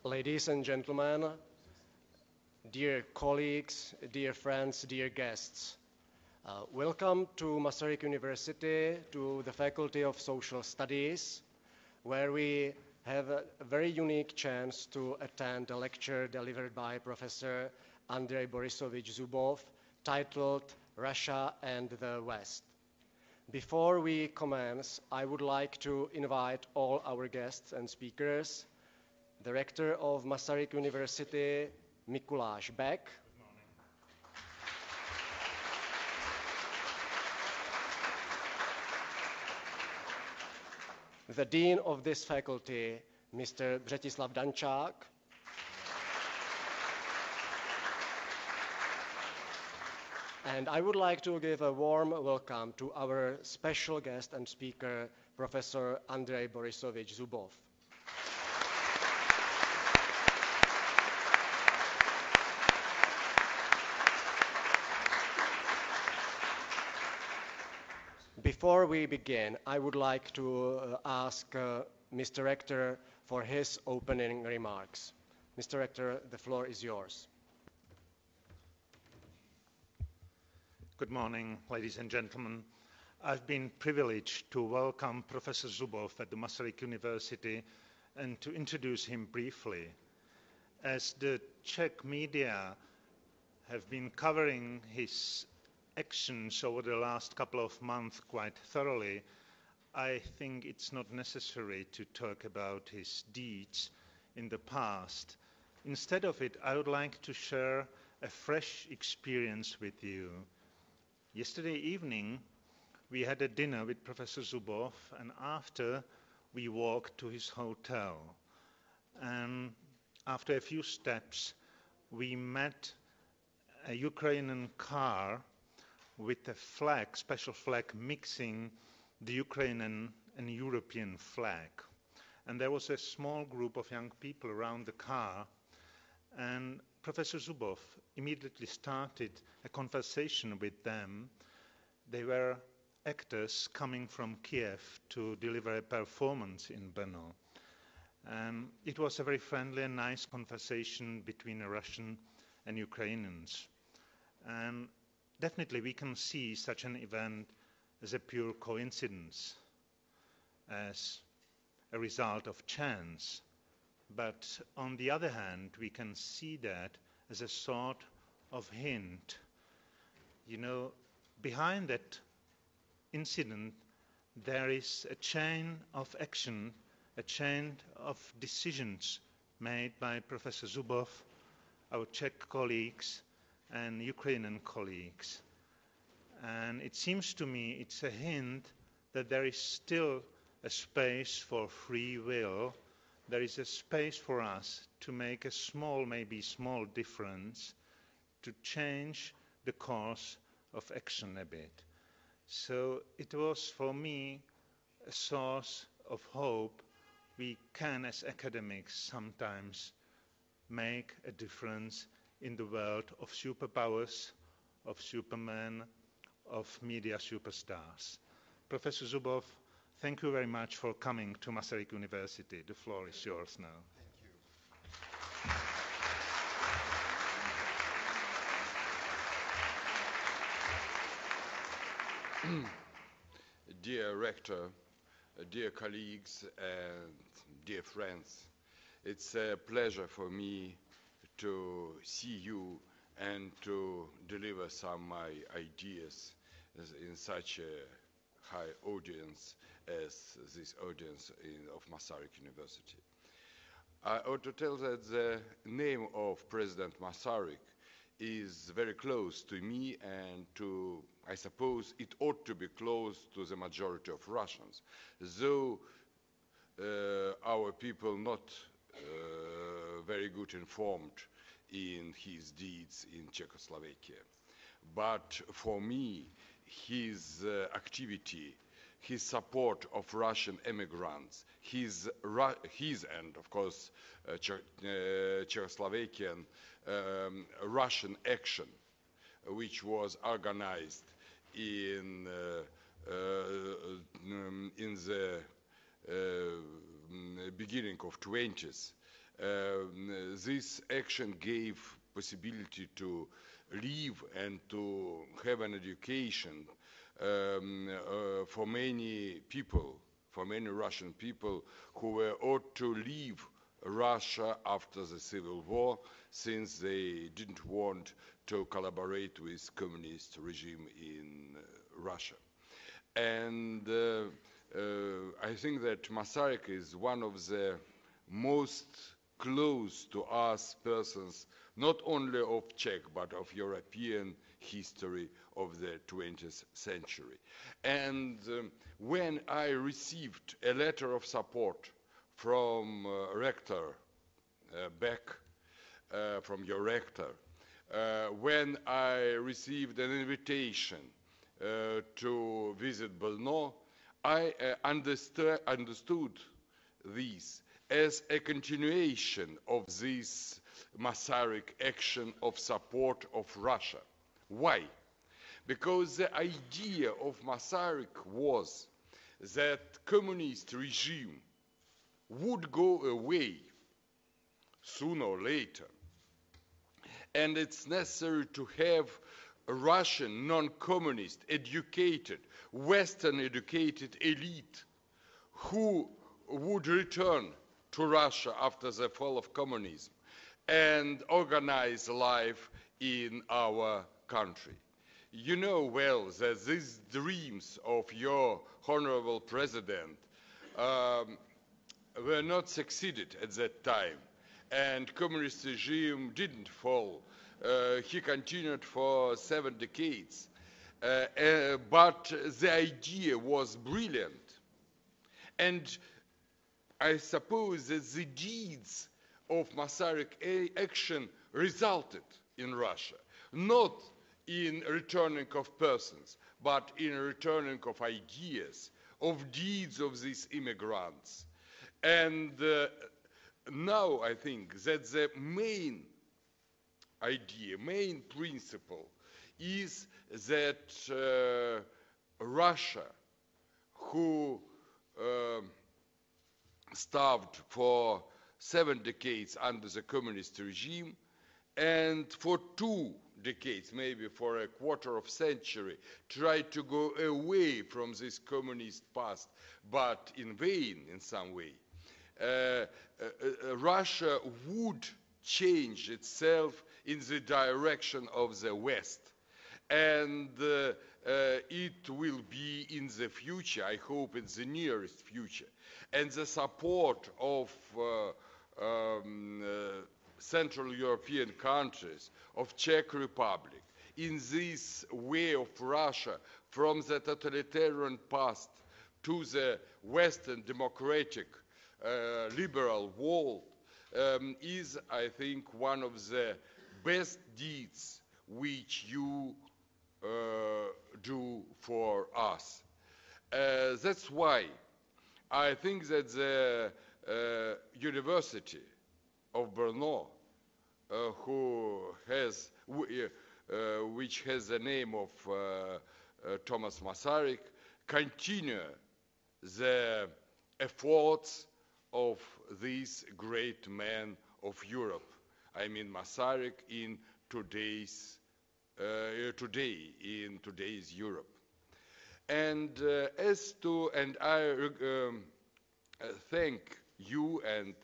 Ladies and gentlemen, dear colleagues, dear friends, dear guests, welcome to Masaryk University, to the Faculty of Social Studies, where we have a very unique chance to attend a lecture delivered by Professor Andrej Borisovich Zubov, titled Russia and the West. Before we commence, I would like to invite all our guests and speakers, the rector of Masaryk University, Mikuláš Beck. The dean of this faculty, Mr. Břetislav Dančák. And I would like to give a warm welcome to our special guest and speaker, Professor Andrej Borisovich Zubov. Before we begin, I would like to ask Mr. Rector for his opening remarks. Mr. Rector, the floor is yours. Good morning, ladies and gentlemen. I've been privileged to welcome Professor Zubov at the Masaryk University and to introduce him briefly. As the Czech media have been covering his actions over the last couple of months quite thoroughly, I think it's not necessary to talk about his deeds in the past. Instead of it, I would like to share a fresh experience with you. Yesterday evening, we had a dinner with Professor Zubov, and after, we walked to his hotel. And after a few steps, we met a Ukrainian car with a flag, special flag, mixing the Ukrainian and European flag. And there was a small group of young people around the car, and Professor Zubov immediately started a conversation with them. They were actors coming from Kiev to deliver a performance in Brno. And it was a very friendly and nice conversation between a Russian and Ukrainians. And definitely we can see such an event as a pure coincidence, as a result of chance. But on the other hand, we can see that as a sort of hint. You know, behind that incident, there is a chain of action, a chain of decisions made by Professor Zubov, our Czech colleagues, and Ukrainian colleagues. And it seems to me it's a hint that there is still a space for free will. There is a space for us to make a small, maybe small difference, to change the course of action a bit. So it was for me a source of hope. We can, as academics, sometimes make a difference in the world of superpowers, of supermen, of media superstars. Professor Zubov, thank you very much for coming to Masaryk University. The floor is yours now. Thank you. Dear Rector, dear colleagues and dear friends, it's a pleasure for me to see you and to deliver some of my ideas in such a high audience as this audience of Masaryk University. I ought to tell that the name of President Masaryk is very close to me and to, I suppose, it ought to be close to the majority of Russians, though our people not very good informed in his deeds in Czechoslovakia. But for me, his activity, his support of Russian immigrants, his and of course Czechoslovakian Russian action, which was organized in the beginning of 20th This action gave possibility to live and to have an education for many people, for many Russian people who were ought to leave Russia after the Civil War, since they didn't want to collaborate with communist regime in Russia. And I think that Masaryk is one of the most close to us persons, not only of Czech, but of European history of the 20th century. And when I received a letter of support from rector Beck, from your rector, when I received an invitation to visit Brno, I understood this as a continuation of this Masaryk action of support of Russia. Why? Because the idea of Masaryk was that communist regime would go away sooner or later, and it's necessary to have a Russian non-communist educated, Western educated elite who would return to Russia after the fall of communism and organize life in our country. You know well that these dreams of your honorable president were not succeeded at that time, and communist regime didn't fall. He continued for 7 decades, but the idea was brilliant. And I suppose that the deeds of Masaryk action resulted in Russia, not in returning of persons, but in returning of ideas, of deeds of these immigrants. And now I think that the main idea, main principle is that Russia, who starved for 7 decades under the communist regime, and for 2 decades, maybe for a quarter of century, tried to go away from this communist past, but in vain in some way. Russia would change itself in the direction of the West, and it will be in the future, I hope in the nearest future, and the support of Central European countries, of Czech Republic, in this way of Russia from the totalitarian past to the Western democratic liberal world is, I think, one of the best deeds which you do for us. That's why I think that the University of Brno, which has the name of Thomas Masaryk, continue the efforts of these great men of Europe. I mean Masaryk in today's Europe. And I thank you and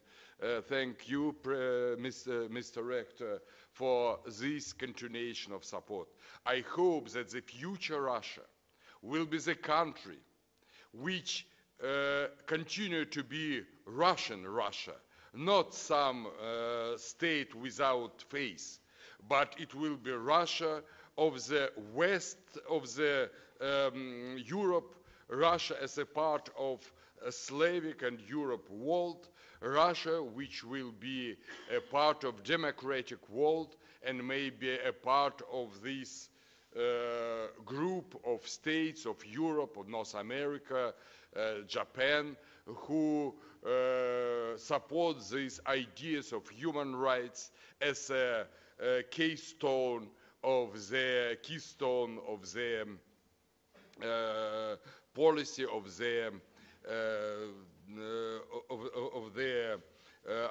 thank you, Mr. Rector, for this continuation of support. I hope that the future Russia will be the country which continue to be Russian Russia, not some state without face, but it will be Russia of the West, of the Europe, Russia as a part of a Slavic and Europe world, Russia which will be a part of democratic world and maybe a part of this group of states of Europe, of North America, Japan, who support these ideas of human rights as a keystone of their policy, of their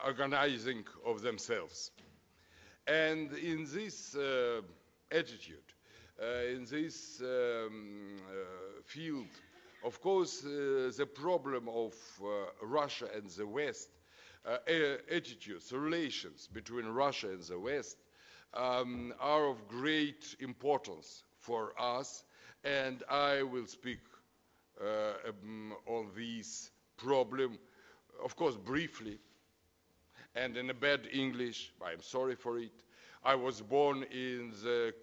organizing of themselves. And in this attitude, in this field, of course, the problem of Russia and the West, attitudes, relations between Russia and the West are of great importance for us, and I will speak on this problem, of course, briefly, and in a bad English. I'm sorry for it. I was born in the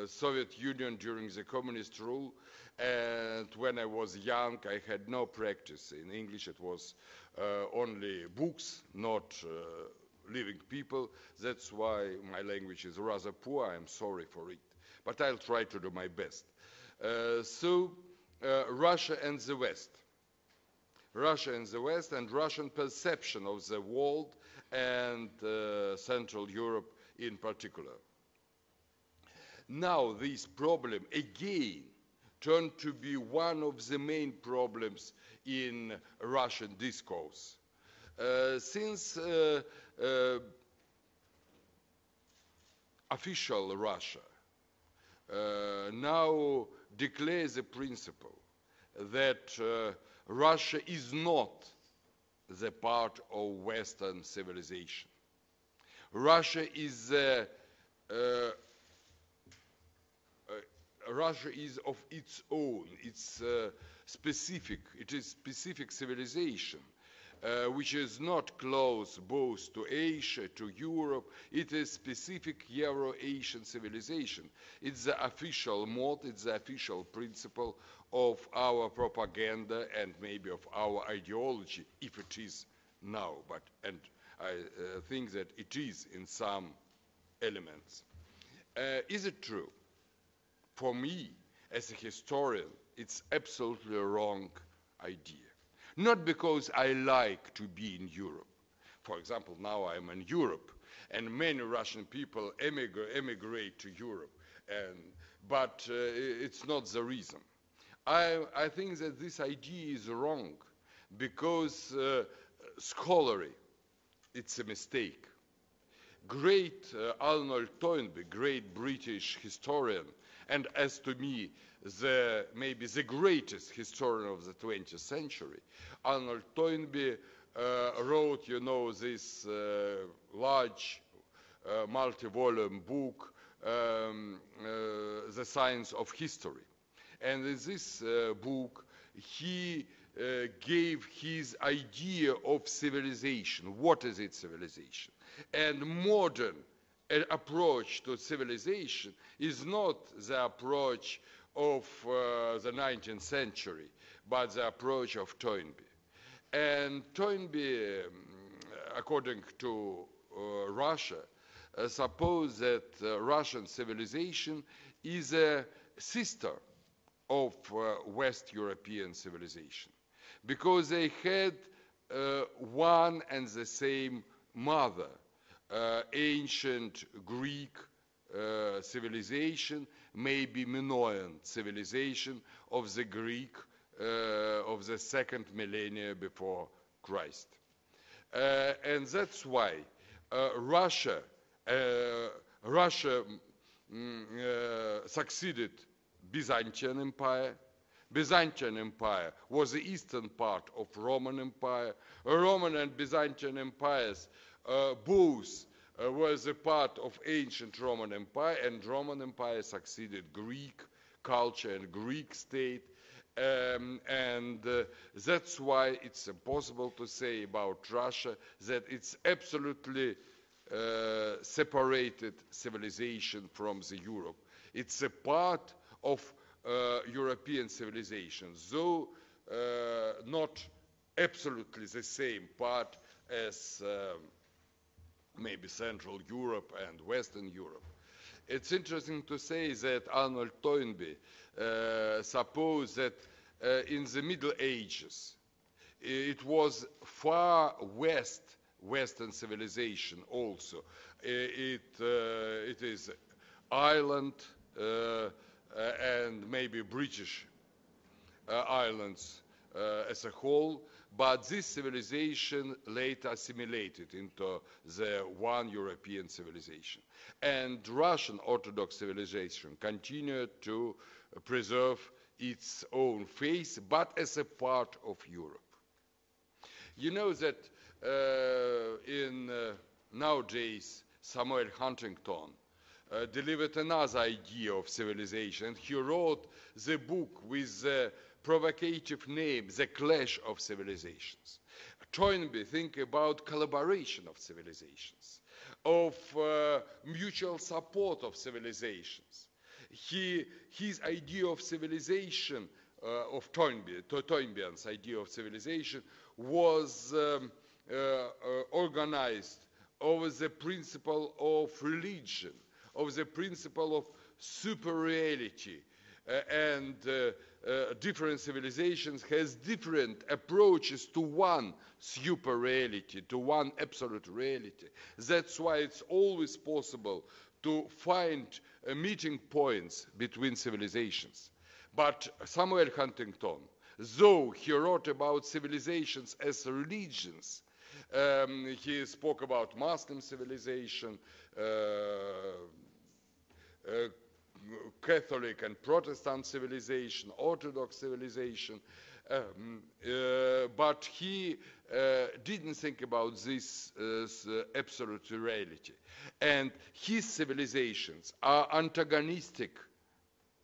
Soviet Union during the communist rule, and when I was young, I had no practice in English. It was only books, not living people. That's why my language is rather poor. I'm sorry for it, but I'll try to do my best. Russia and the West. Russia and the West, and Russian perception of the world and Central Europe in particular. Now this problem again turned to be one of the main problems in Russian discourse. Since official Russia now declares the principle that Russia is not the part of Western civilization. Russia is of its own. It's specific. It is specific civilization, which is not close both to Asia, to Europe. It is specific Euro-Asian civilization. It's the official mode, it's the official principle of our propaganda and maybe of our ideology, if it is now. And I think that it is in some elements. Is it true? For me, as a historian, it's absolutely a wrong idea. Not because I like to be in Europe. For example, now I'm in Europe, and many Russian people emigrate to Europe, but it's not the reason. I think that this idea is wrong because scholarly, it's a mistake. Great Arnold Toynbee, great British historian, and as to me, maybe the greatest historian of the 20th century, Arnold Toynbee wrote, this large multi-volume book, The Science of History. And in this book, he gave his idea of civilization. What is it, civilization? And modern approach to civilization is not the approach of the 19th century, but the approach of Toynbee. And Toynbee, according to Russia, suppose that Russian civilization is a sister of West European civilization, because they had one and the same mother, ancient Greek civilization, maybe Minoan civilization of the Greek of the second millennia before Christ. And that's why Russia succeeded Byzantine Empire. Byzantine Empire was the eastern part of Roman Empire. Roman and Byzantine empires both was a part of ancient Roman Empire, and Roman Empire succeeded Greek culture and Greek state. And that's why it's impossible to say about Russia that it's absolutely separated civilization from the Europe. It's a part of European civilization, though not absolutely the same part as maybe Central Europe and Western Europe. It's interesting to say that Arnold Toynbee supposed that in the Middle Ages it was far Western civilization also. It is Ireland and maybe British islands as a whole, but this civilization later assimilated into the one European civilization. And Russian Orthodox civilization continued to preserve its own face, but as a part of Europe. You know that nowadays Samuel Huntington delivered another idea of civilization, and he wrote the book with the provocative name, The Clash of Civilizations. Toynbee think about collaboration of civilizations, of mutual support of civilizations. His idea of civilization, of Toynbee's idea of civilization, was organized over the principle of religion, of the principle of super-reality, and different civilizations has different approaches to one super reality, to one absolute reality. That's why it's always possible to find meeting points between civilizations. But Samuel Huntington, though he wrote about civilizations as religions, he spoke about Muslim civilization, Catholic and Protestant civilization, Orthodox civilization, but he didn't think about this as absolute reality. And his civilizations are antagonistic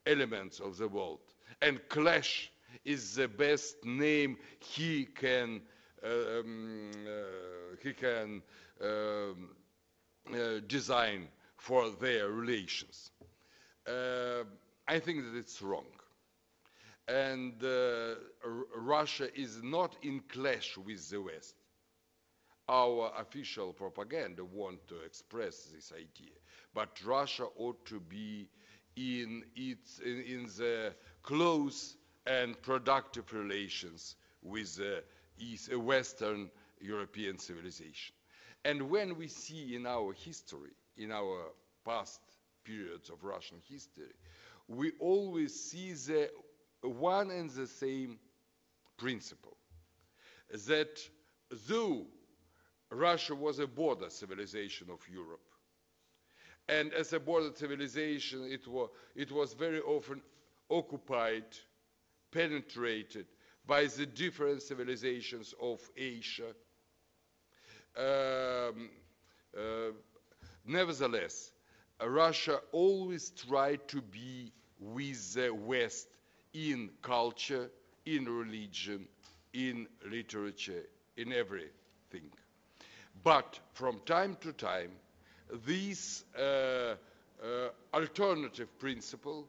elements of the world, and clash is the best name he can design for their relations. I think that it's wrong. And Russia is not in clash with the West. Our official propaganda want to express this idea, but Russia ought to be in the close and productive relations with the Western European civilization. And when we see in our history, in our past periods of Russian history, we always see the one and the same principle, that though Russia was a border civilization of Europe, and as a border civilization it was very often occupied, penetrated by the different civilizations of Asia, nevertheless, Russia always tried to be with the West in culture, in religion, in literature, in everything. But from time to time, this alternative principle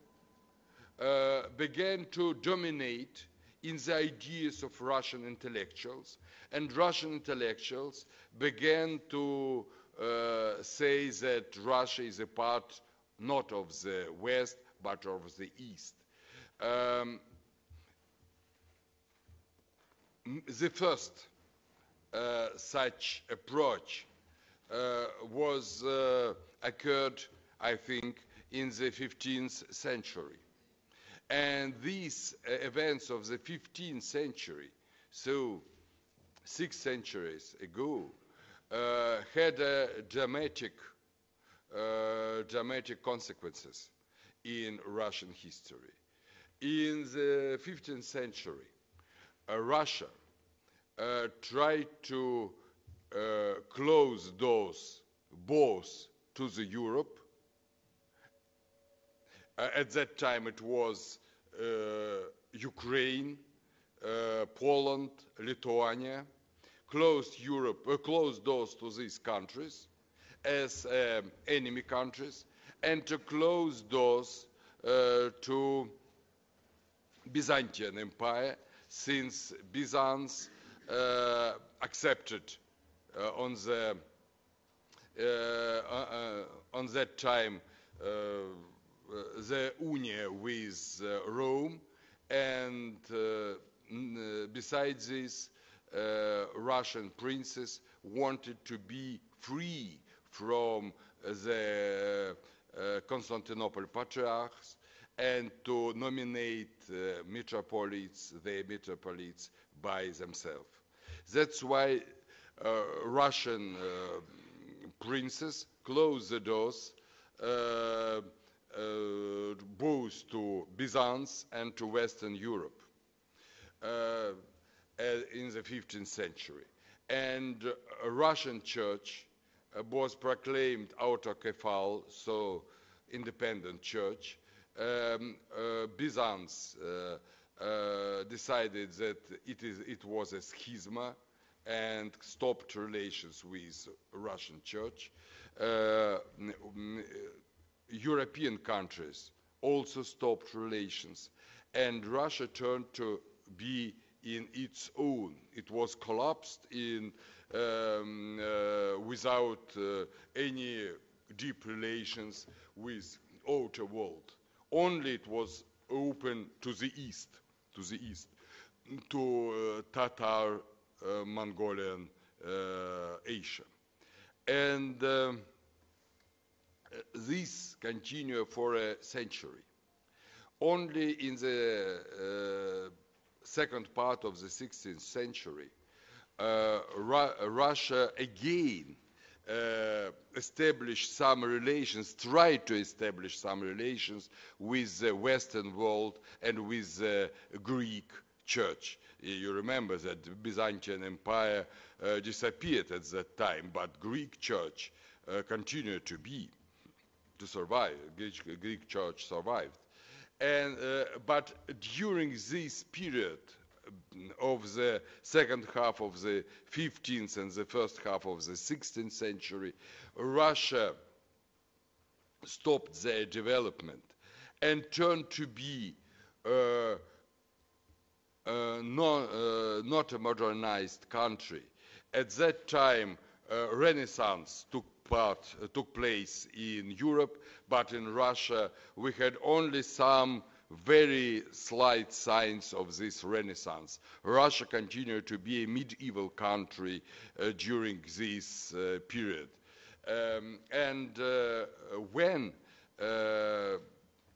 began to dominate in the ideas of Russian intellectuals, and Russian intellectuals began to say that Russia is a part not of the West, but of the East. The first such approach occurred, I think, in the 15th century. And these events of the 15th century, so 6 centuries ago, had dramatic consequences in Russian history. In the 15th century, Russia tried to close doors both to the Europe. At that time it was Ukraine, Poland, Lithuania, closed doors to these countries as enemy countries, and to close doors to Byzantine Empire, since Byzance accepted on that time the union with Rome, and besides this, Russian princes wanted to be free from the Constantinople patriarchs, and to nominate metropolits, their metropolits, by themselves. That's why Russian princes closed the doors both to Byzance and to Western Europe in the 15th century. And a Russian church was proclaimed autokephal, so independent church. Byzance decided that it was a schisma and stopped relations with Russian church. European countries also stopped relations, and Russia turned to be in its own. It was collapsed in without any deep relations with outer world. Only it was open to the east, to Tatar, Mongolian Asia. And this continued for a century. Only in the second part of the 16th century, Russia again established some relations, tried to establish some relations with the Western world and with the Greek church. You remember that the Byzantine Empire disappeared at that time, but Greek church continued to survive. Greek church survived. And, but during this period of the second half of the 15th and the first half of the 16th century, Russia stopped their development and turned to be not a modernized country. At that time, Renaissance took place in Europe, but in Russia we had only some very slight signs of this Renaissance. Russia continued to be a medieval country during this period. And when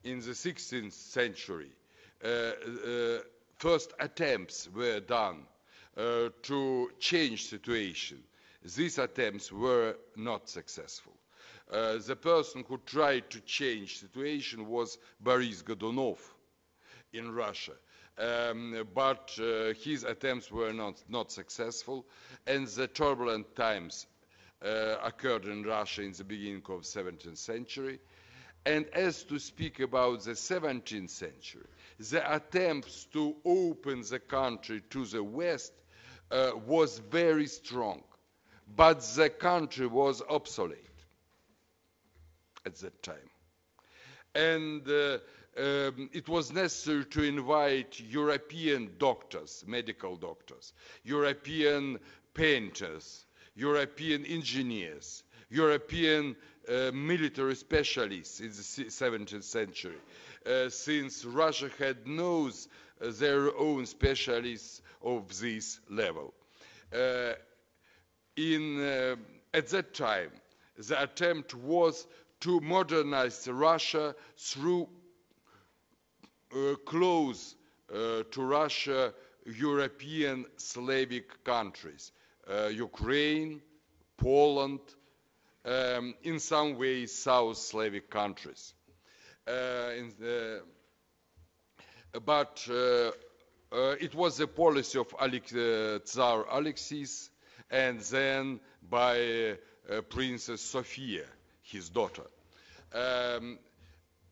in the 16th century first attempts were done to change situation, these attempts were not successful. The person who tried to change the situation was Boris Godunov in Russia. But his attempts were not successful, and the turbulent times occurred in Russia in the beginning of the 17th century. And as to speak about the 17th century, the attempts to open the country to the West was very strong, but the country was obsolete at that time. And it was necessary to invite European doctors, medical doctors, European painters, European engineers, European military specialists in the 17th century, since Russia had their own specialists of this level. At that time, the attempt was to modernize Russia through close to Russia European Slavic countries, Ukraine, Poland, in some ways South Slavic countries. But it was the policy of Tsar Alexis and then by Princess Sophia, his daughter.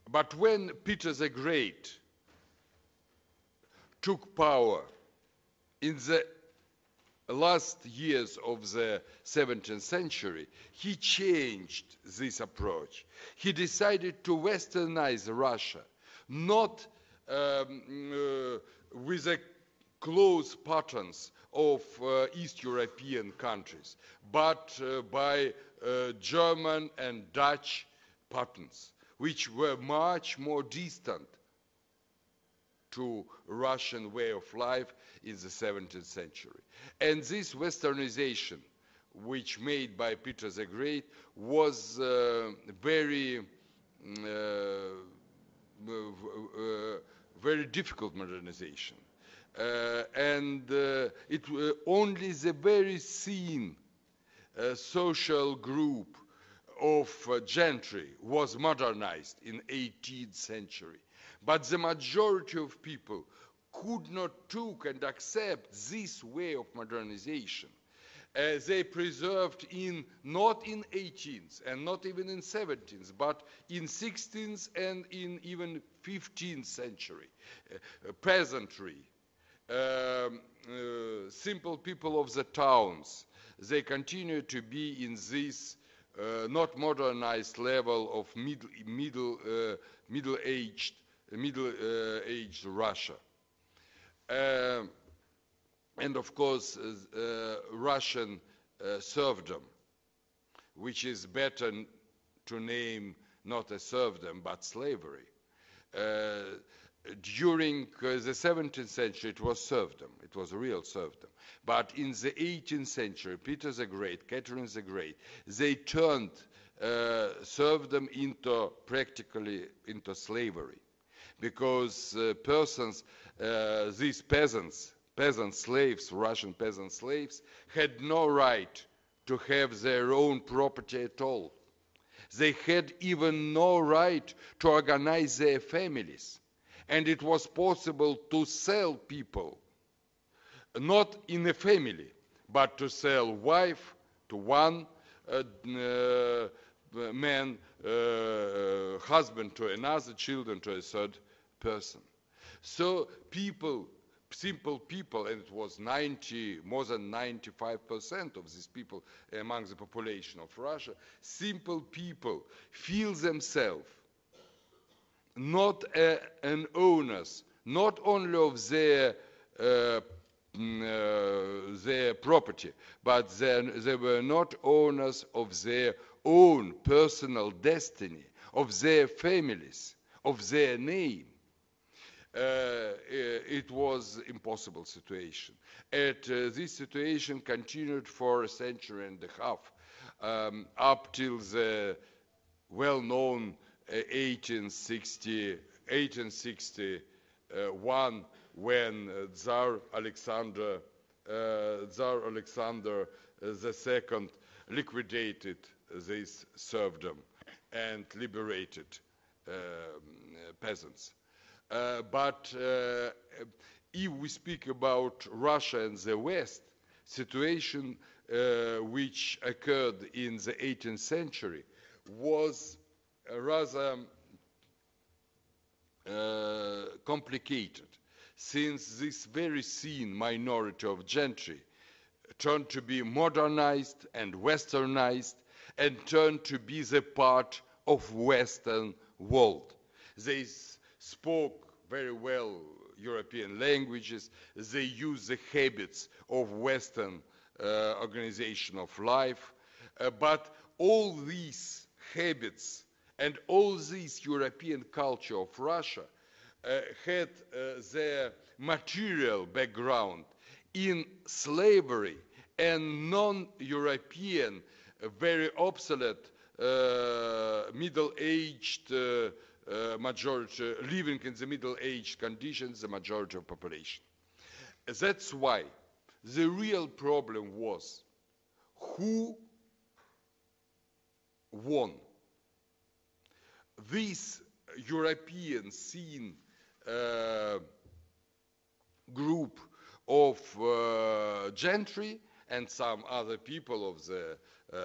But when Peter the Great took power in the last years of the 17th century, he changed this approach. He decided to westernize Russia, not with the close patterns of East European countries, but by German and Dutch patterns, which were much more distant to Russian way of life in the 17th century. And this westernization, which made by Peter the Great, was very very difficult modernization. Only the very thin social group of gentry was modernized in 18th century. But the majority of people could not take and accept this way of modernization. They preserved not in 18th and not even in 17th, but in 16th and in even 15th century. Peasantry, simple people of the towns, they continue to be in this not modernized level of middle-aged Russia. And of course, Russian serfdom, which is better to name not a serfdom, but slavery. During the 17th century, it was serfdom. It was real serfdom. But in the 18th century, Peter the Great, Catherine the Great, they turned serfdom practically into slavery. Because these peasant slaves, Russian peasant slaves, had no right to have their own property at all. They had even no right to organize their families. And it was possible to sell people, not in a family, but to sell wife to one man, husband to another, children to a third person. So simple people, and it was more than 95% of these people among the population of Russia, simple people feel themselves not an owners, not only of their property, but they were not owners of their own personal destiny, of their families, of their name. It was an impossible situation. This situation continued for a century and a half, up till the well-known 1861, when Tsar Alexander II liquidated this serfdom and liberated peasants. But if we speak about Russia and the West, situation which occurred in the 18th century was rather complicated, since this very thin minority of gentry turned to be modernized and westernized and turned to be the part of Western world. They spoke very well European languages, they used the habits of Western organization of life, but all these habits and all this European culture of Russia had their material background in slavery and non-European, very obsolete, middle-aged majority, living in the middle-aged conditions, the majority of population. That's why the real problem was who won. This European scene group of gentry and some other people of the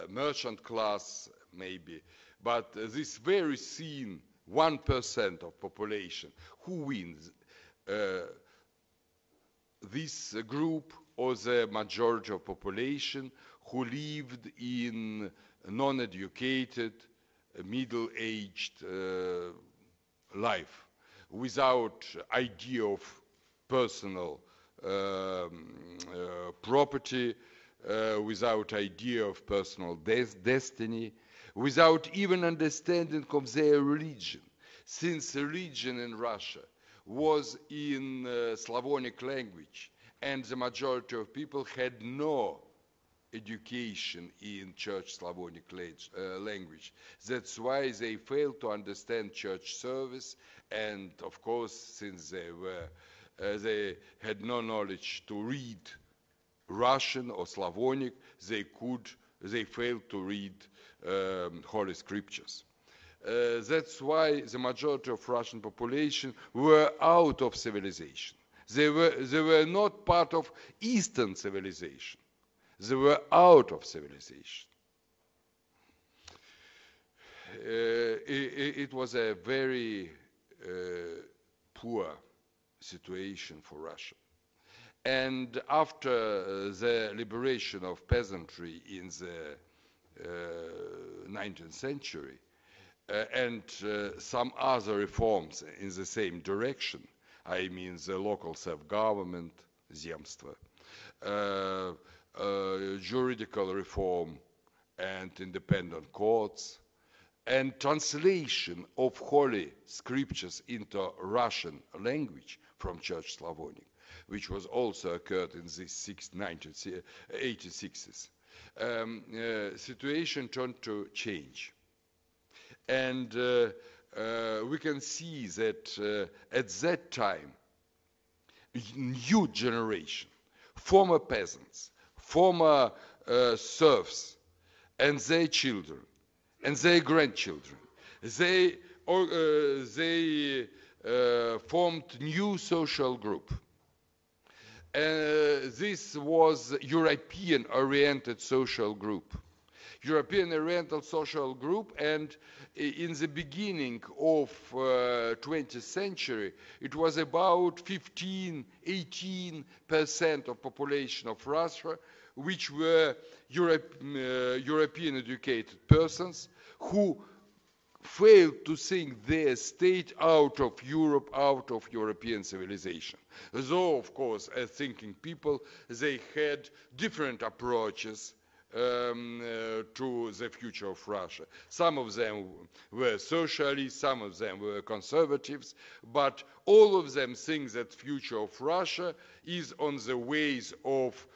merchant class maybe, but this very scene 1% of population, who wins? This group or the majority of population who lived in non-educated, middle-aged life, without idea of personal property, without idea of personal destiny, without even understanding of their religion, since religion in Russia was in Slavonic language, and the majority of people had no education in Church Slavonic language. That's why they failed to understand church service, and of course, since they had no knowledge to read Russian or Slavonic, they failed to read Holy Scriptures. That's why the majority of Russian population were out of civilization. They were not part of Eastern civilization. They were out of civilization. It was a very poor situation for Russia. And after the liberation of peasantry in the 19th century, and some other reforms in the same direction, I mean the local self-government, земство, juridical reform and independent courts, and translation of Holy Scriptures into Russian language from Church Slavonic, which was also occurred in the 1986s. Situation turned to change. And we can see that at that time, new generation, former peasants, former serfs, and their children, and their grandchildren, they formed new social group. This was European-oriented social group. European-oriented social group, and in the beginning of 20th century, it was about 15–18% of population of Russia, which were European-educated persons who failed to think their state out of Europe, out of European civilization. Though, of course, as thinking people, they had different approaches to the future of Russia. Some of them were socialists, some of them were conservatives, but all of them think that future of Russia is on the ways of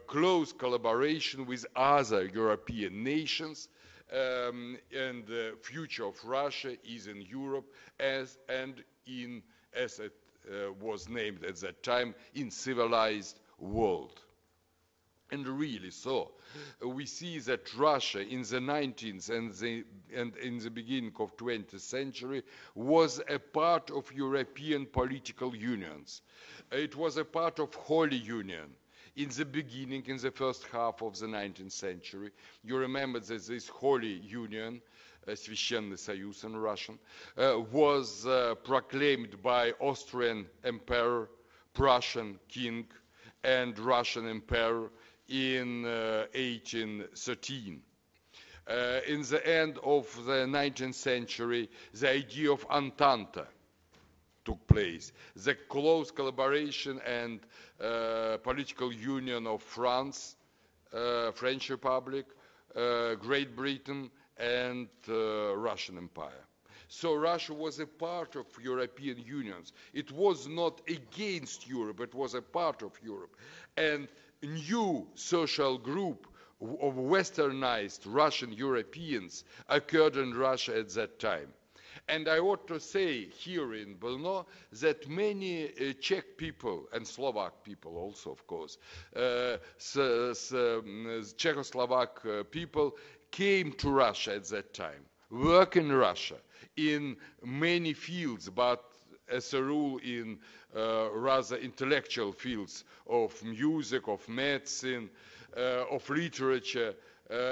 close collaboration with other European nations, and the future of Russia is in Europe as it was named at that time, in civilized world. And really so. We see that Russia in the 19th and in the beginning of 20th century was a part of European political unions. It was a part of Holy Union. In the beginning, in the first half of the 19th century, you remember that this Holy Union, Священный Союз in Russian, was proclaimed by Austrian Emperor, Prussian King, and Russian Emperor in 1813. In the end of the 19th century, the idea of Entente took place. The close collaboration and political union of France, French Republic, Great Britain, and Russian Empire. So Russia was a part of European unions. It was not against Europe, it was a part of Europe. And new social group of westernized Russian Europeans occurred in Russia at that time. And I ought to say here in Brno that many Czech people and Slovak people also, of course, Czechoslovak people came to Russia at that time, work in Russia in many fields, but as a rule in rather intellectual fields of music, of medicine, of literature,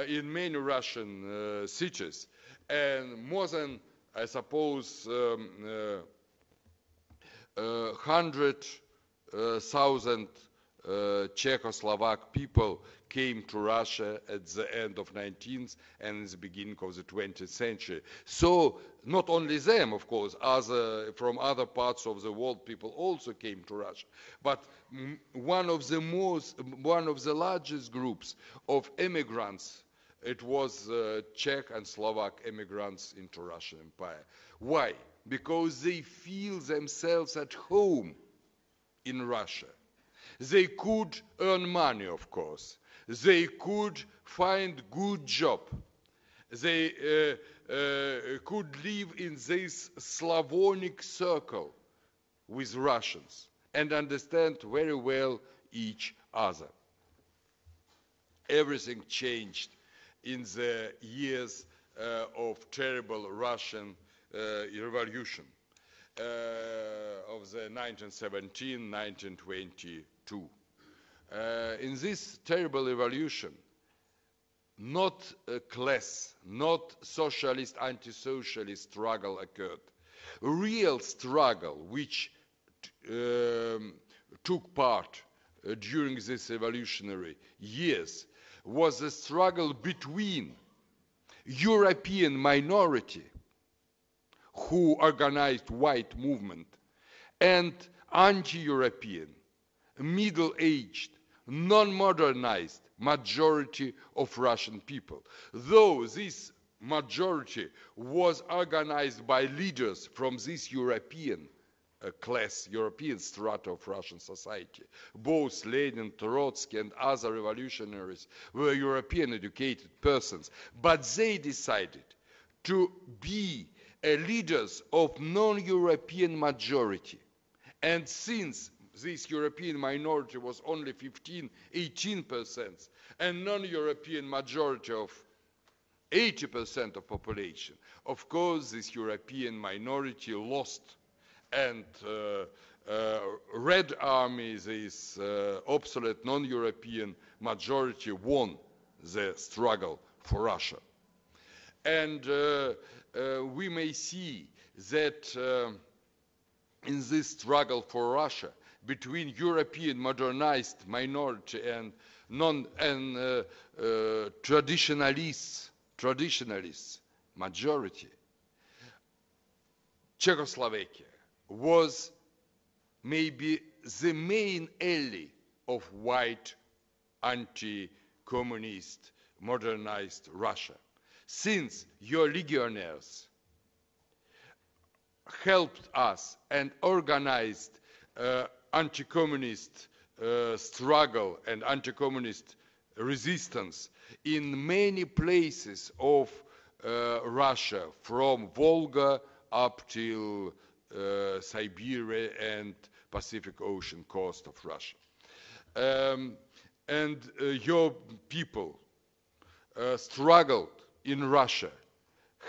in many Russian cities. And more than, I suppose, 100,000 Czechoslovak people came to Russia at the end of 19th and in the beginning of the 20th century. So not only them, of course, from other parts of the world, people also came to Russia. But one of the largest groups of immigrants, it was Czech and Slovak immigrants into Russian Empire. Why? Because they feel themselves at home in Russia. They could earn money, of course. They could find good job. They could live in this Slavonic circle with Russians and understand very well each other. Everything changed in the years of terrible Russian revolution of the 1917-1922. In this terrible revolution, not a class, not socialist, anti-socialist struggle occurred. Real struggle which took part during these revolutionary years was a struggle between European minority who organized white movement and anti-European, middle-aged, non-modernized majority of Russian people. Though this majority was organized by leaders from this European class, European strata of Russian society. Both Lenin, Trotsky, and other revolutionaries were European educated persons, but they decided to be leaders of non-European majority. And since this European minority was only 15–18%, and non-European majority of 80% of population, of course this European minority lost, and Red Army, this obsolete non-European majority, won the struggle for Russia. And we may see that in this struggle for Russia between European modernized minority and traditionalists majority, Czechoslovakia was maybe the main ally of white anti-communist modernized Russia, since your legionnaires helped us and organized anti-communist struggle and anti-communist resistance in many places of Russia, from Volga up till Siberia and Pacific Ocean coast of Russia. And your people struggled in Russia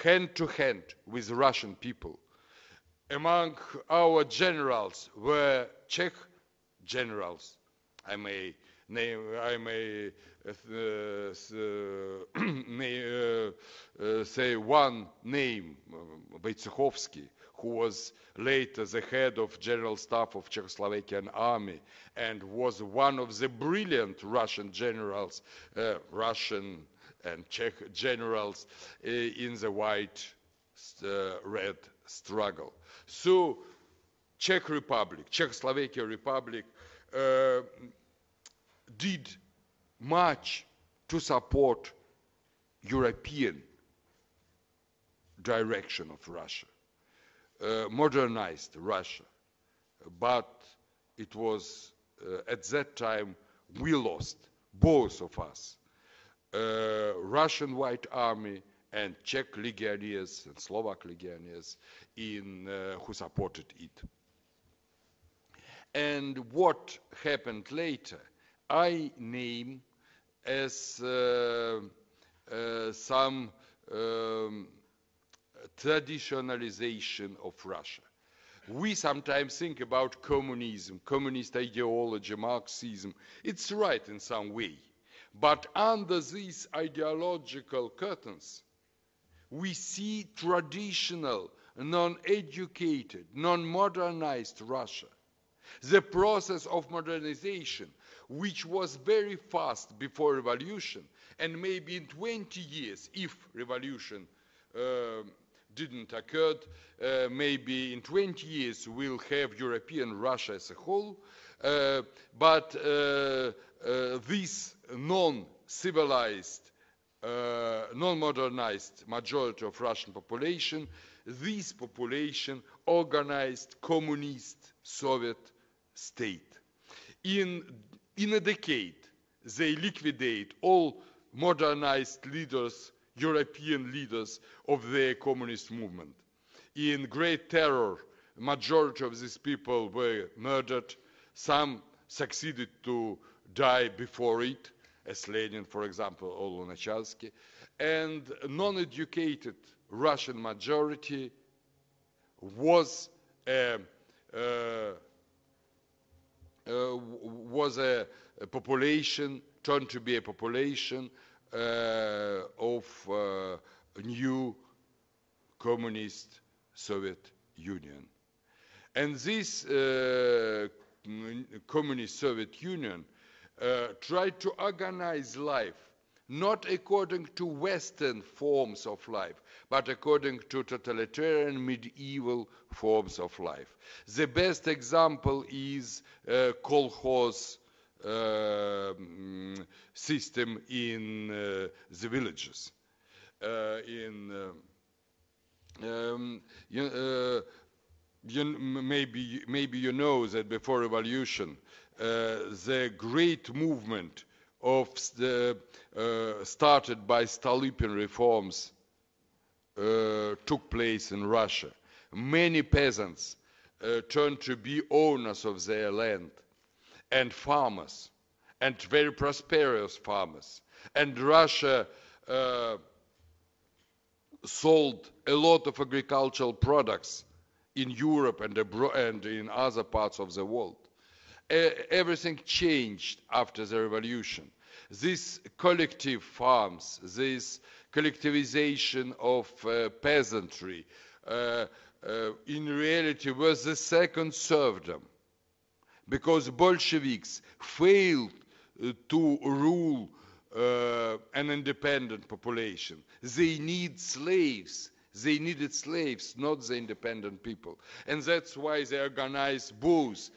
hand to hand with Russian people. Among our generals were Czech generals. I may say one name, Wojciechowski, who was later the head of General Staff of Czechoslovakian Army and was one of the brilliant Russian generals, Russian and Czech generals in the white-red struggle. So Czechoslovakia Republic did much to support European direction of Russia, modernized Russia. But it was at that time we lost, both of us, Russian White Army and Czech legionnaires and Slovak legionnaires who supported it. And what happened later, I name as some traditionalization of Russia. We sometimes think about communism, communist ideology, Marxism. It's right in some way. But under these ideological curtains, we see traditional, non-educated, non-modernized Russia. The process of modernization, which was very fast before revolution, and maybe in 20 years, if revolution didn't occur, maybe in 20 years we'll have European Russia as a whole, but this non-civilized, non-modernized majority of Russian population, this population organized communist Soviet state. In a decade, they liquidate all modernized leaders, European leaders of the communist movement. In Great Terror, majority of these people were murdered. Some succeeded to die before it, as Lenin, for example, or Lunacharsky. And non-educated Russian majority was a population, turned to be a population of new communist Soviet Union. And this communist Soviet Union tried to organize life not according to Western forms of life, but according to totalitarian medieval forms of life. The best example is kolkhoz system in the villages. Maybe you know that before revolution, the great movement of started by Stolypin reforms took place in Russia. Many peasants turned to be owners of their land and farmers, and very prosperous farmers. And Russia sold a lot of agricultural products in Europe and in other parts of the world. Everything changed after the revolution. These collective farms, this collectivization of peasantry, in reality was the second serfdom, because Bolsheviks failed to rule an independent population. They need slaves. They needed slaves, not the independent people. And that's why they organized both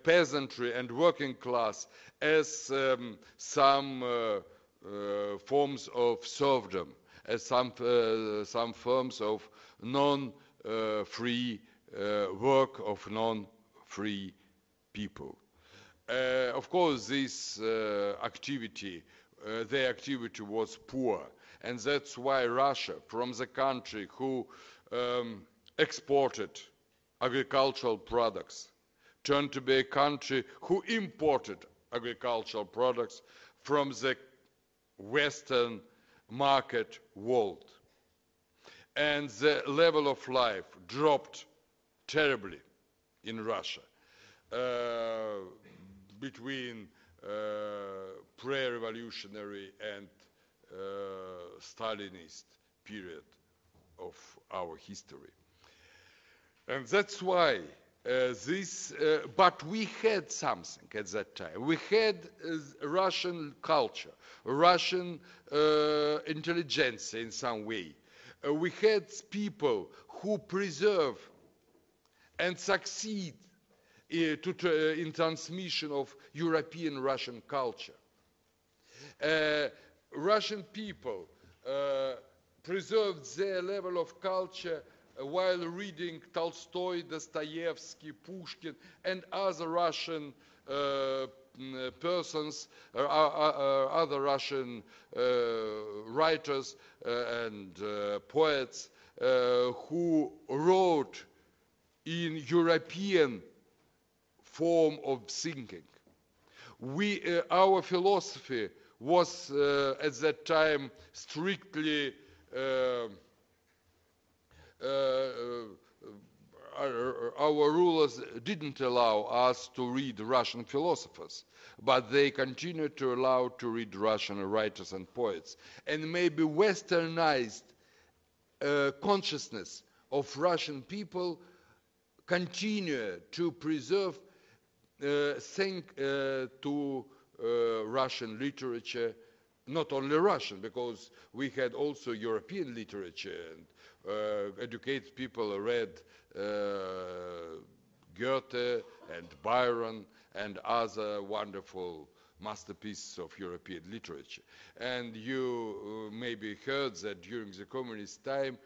peasantry and working class as some forms of serfdom, as some forms of non-free work of non-free people. Of course, this activity, their activity was poor, and that's why Russia, from the country who exported agricultural products, turned to be a country who imported agricultural products from the Western market world. And the level of life dropped terribly in Russia between pre-revolutionary and Stalinist period of our history. And that's why but we had something at that time. We had Russian culture, Russian intelligentsia in some way. We had people who preserve and succeed in transmission of European Russian culture. Russian people preserved their level of culture while reading Tolstoy, Dostoevsky, Pushkin, and other Russian persons, other Russian writers and poets who wrote in European form of thinking. Our philosophy was at that time strictly our rulers didn't allow us to read Russian philosophers, but they continued to allow to read Russian writers and poets. And maybe westernized consciousness of Russian people continue to preserve to Russian literature, not only Russian, because we had also European literature, and educated people read Goethe and Byron and other wonderful masterpieces of European literature. And you maybe heard that during the communist time,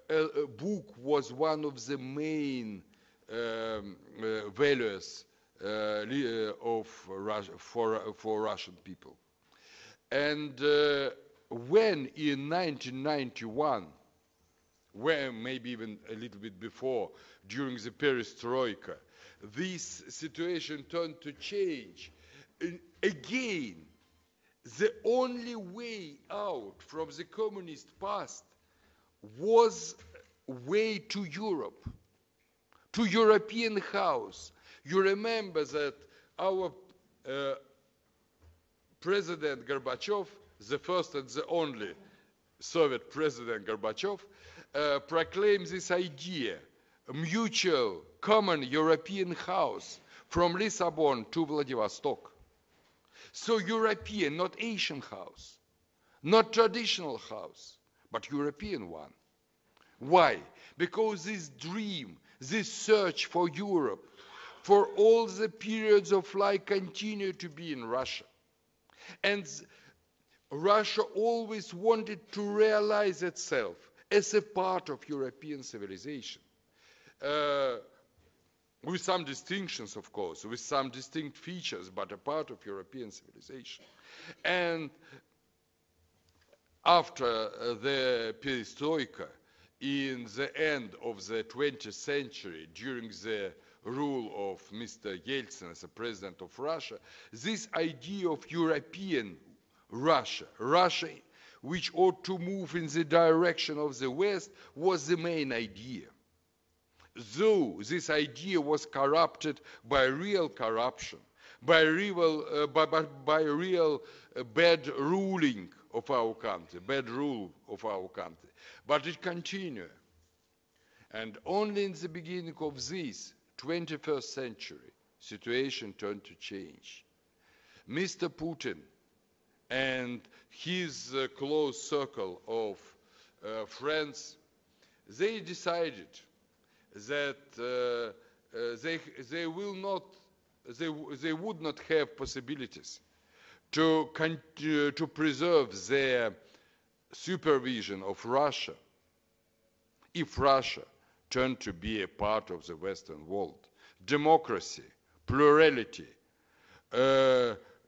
a book was one of the main values for Russian people. And when in 1991, when maybe even a little bit before, during the perestroika, this situation turned to change, again, the only way out from the communist past was way to Europe, to European house. You remember that our President Gorbachev, the first and the only Soviet President Gorbachev, proclaimed this idea, a mutual, common European house from Lisbon to Vladivostok. So European, not Asian house, not traditional house, but European one. Why? Because this dream, this search for Europe, for all the periods of life continued to be in Russia. And Russia always wanted to realize itself as a part of European civilization. With some distinctions, of course, with some distinct features, but a part of European civilization. And after the perestroika, in the end of the 20th century, during the rule of Mr. Yeltsin as a president of Russia, this idea of European Russia, Russia which ought to move in the direction of the West, was the main idea. Though this idea was corrupted by real corruption, by real bad ruling of our country, bad rule of our country. But it continued. And only in the beginning of this 21st century, situation turned to change. Mr. Putin and his close circle of friends, they decided that they would not have possibilities to preserve their supervision of Russia if Russia turned to be a part of the Western world. Democracy, plurality,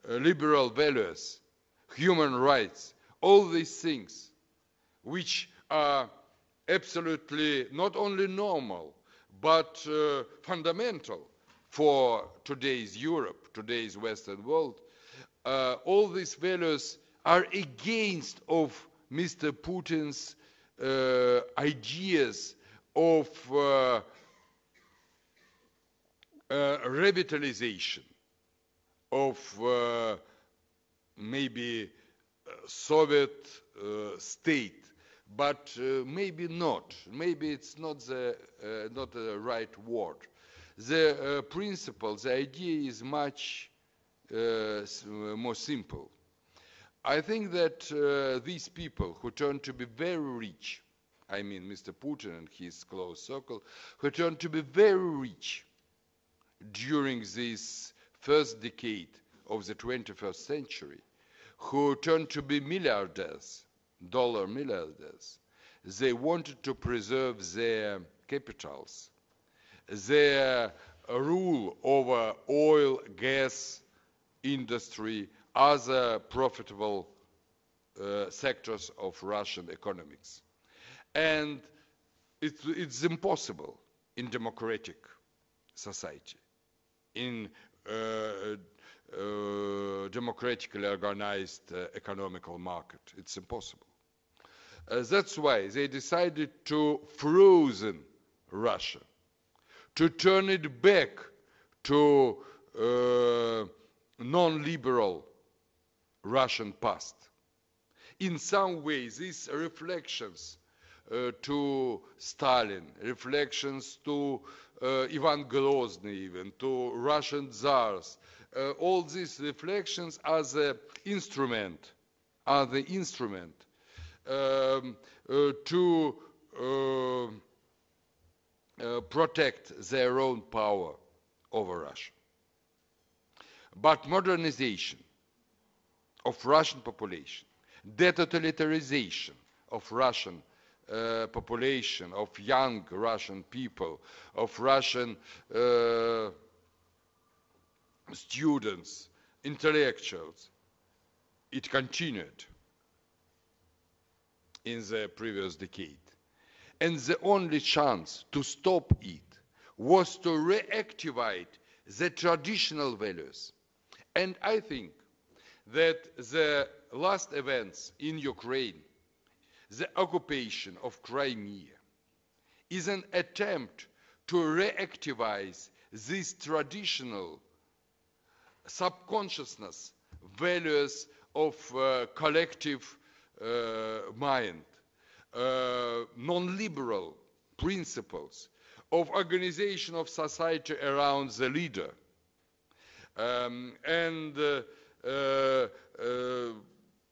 liberal values, human rights, all these things which are absolutely not only normal, but fundamental for today's Europe, today's Western world, all these values are against of Mr. Putin's ideas of revitalization of maybe Soviet state, but maybe not. Maybe it's not the right word. The principle, the idea is much more simple. I think that these people who turn to be very rich, I mean Mr. Putin and his close circle, who turn to be very rich during this first decade of the 21st century, who turned to be milliardaires, dollar milliardaires, they wanted to preserve their capitals, their rule over oil, gas, industry, other profitable sectors of Russian economics. And it's impossible in democratic society, in democratically organized economical market. It's impossible. That's why they decided to frozen Russia, to turn it back to non-liberal Russian past. In some ways, these reflections to Stalin, reflections to Ivan Grozny even, to Russian czars, all these reflections are the instrument, to protect their own power over Russia. But modernization of Russian population, detotalitariization of Russian population, of young Russian people, of Russian students, intellectuals, it continued in the previous decade. And the only chance to stop it was to reactivate the traditional values. And I think that the last events in Ukraine, the occupation of Crimea, is an attempt to reactivate these traditional subconsciousness values of collective mind, non-liberal principles of organization of society around the leader, and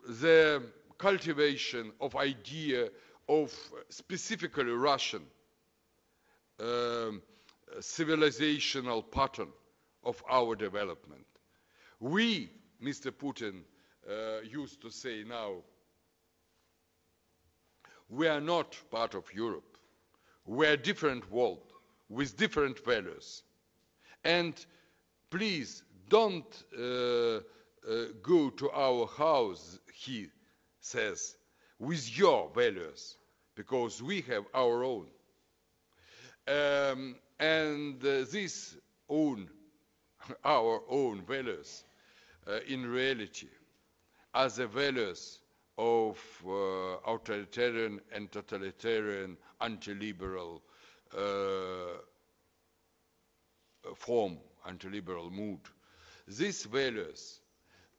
the cultivation of idea of specifically Russian civilizational pattern of our development. We, Mr. Putin used to say now, we are not part of Europe. We are a different world with different values. And please don't go to our house, he says, with your values, because we have our own. And these our own values, in reality, are the values of authoritarian and totalitarian anti-liberal form, anti-liberal mood. These values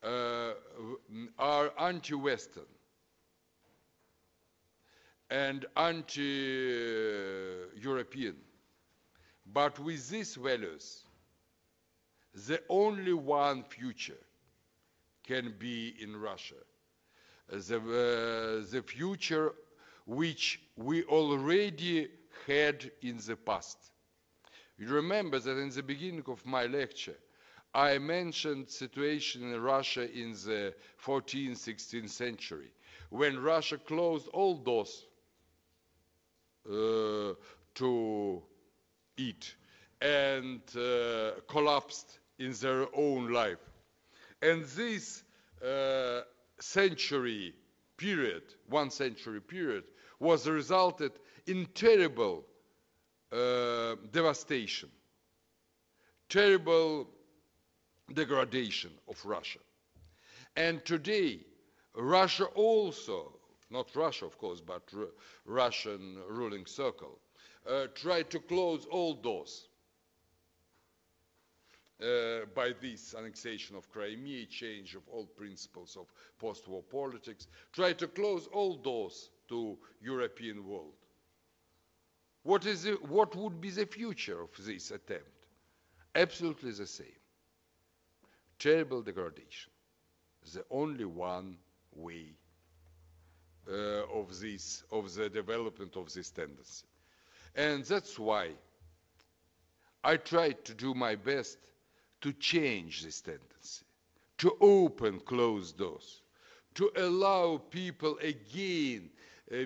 are anti-Western and anti-European. But with these values, the only one future can be in Russia. The future which we already had in the past. You remember that in the beginning of my lecture, I mentioned situation in Russia in the 14th, 16th century, when Russia closed all doors to it and collapsed in their own life. And this century period, 1 century period, was resulted in terrible devastation, terrible degradation of Russia. And today, Russia also, not Russia of course, but Russian ruling circle, tried to close all doors by this annexation of Crimea, change of all principles of post-war politics, tried to close all doors to European world. What would be the future of this attempt? Absolutely the same. Terrible degradation. The only one way of the development of this tendency. And that's why I tried to do my best to change this tendency, to open closed doors, to allow people again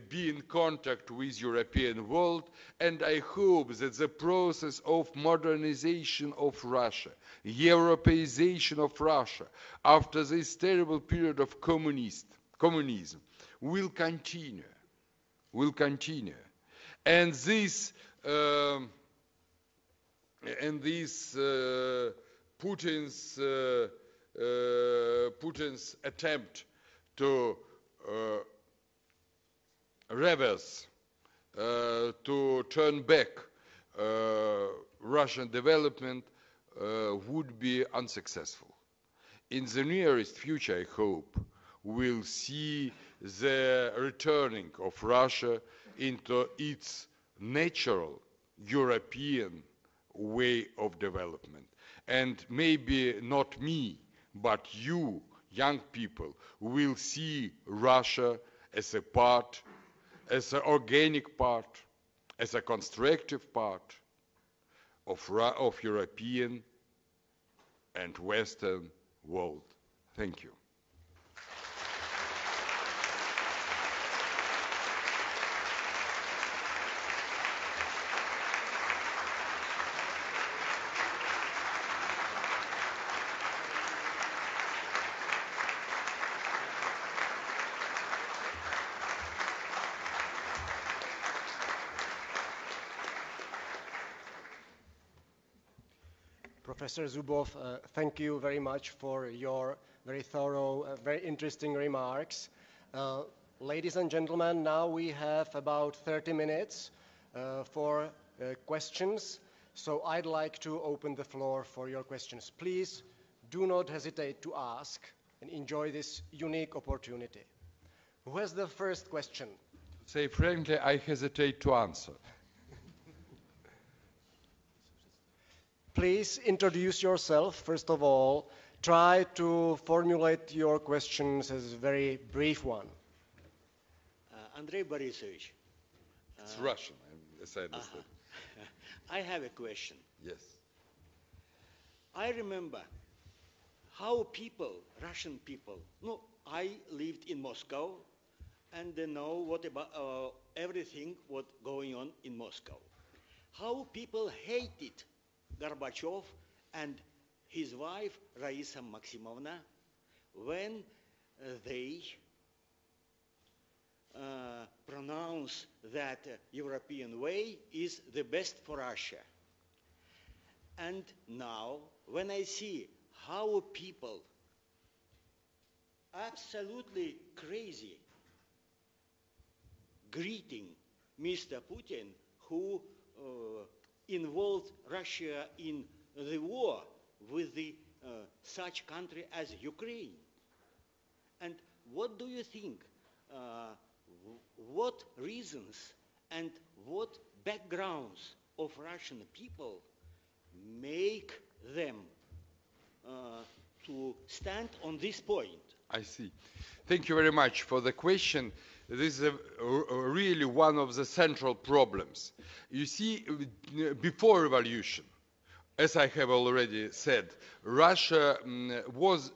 be in contact with European world, and I hope that the process of modernization of Russia, Europeization of Russia, after this terrible period of communism, will continue. And this Putin's attempt to reverse, to turn back Russian development would be unsuccessful. In the nearest future, I hope, we'll see the returning of Russia into its natural European way of development. And maybe not me, but you, young people, will see Russia as a part, as an organic part, as a constructive part of European and Western world. Thank you. Professor Zubov, thank you very much for your very thorough, very interesting remarks. Ladies and gentlemen, now we have about 30 minutes for questions. So I'd like to open the floor for your questions. Please do not hesitate to ask and enjoy this unique opportunity. Who has the first question? Say frankly, I hesitate to answer. Please introduce yourself, first of all. Try to formulate your questions as a very brief one. Andrey Borisovich. It's Russian, as I understood. I have a question. Yes. I remember how people, Russian people, no, I lived in Moscow and they know what about everything what going on in Moscow. How people hated Gorbachev and his wife Raisa Maximovna when they pronounce that European way is the best for Russia. And now, when I see how people absolutely crazy greeting Mr. Putin, who involved Russia in the war with the such country as Ukraine. And what do you think? What reasons and what backgrounds of Russian people make them to stand on this point? I see. Thank you very much for the question. This is really one of the central problems. You see, before revolution, as I have already said, Russia was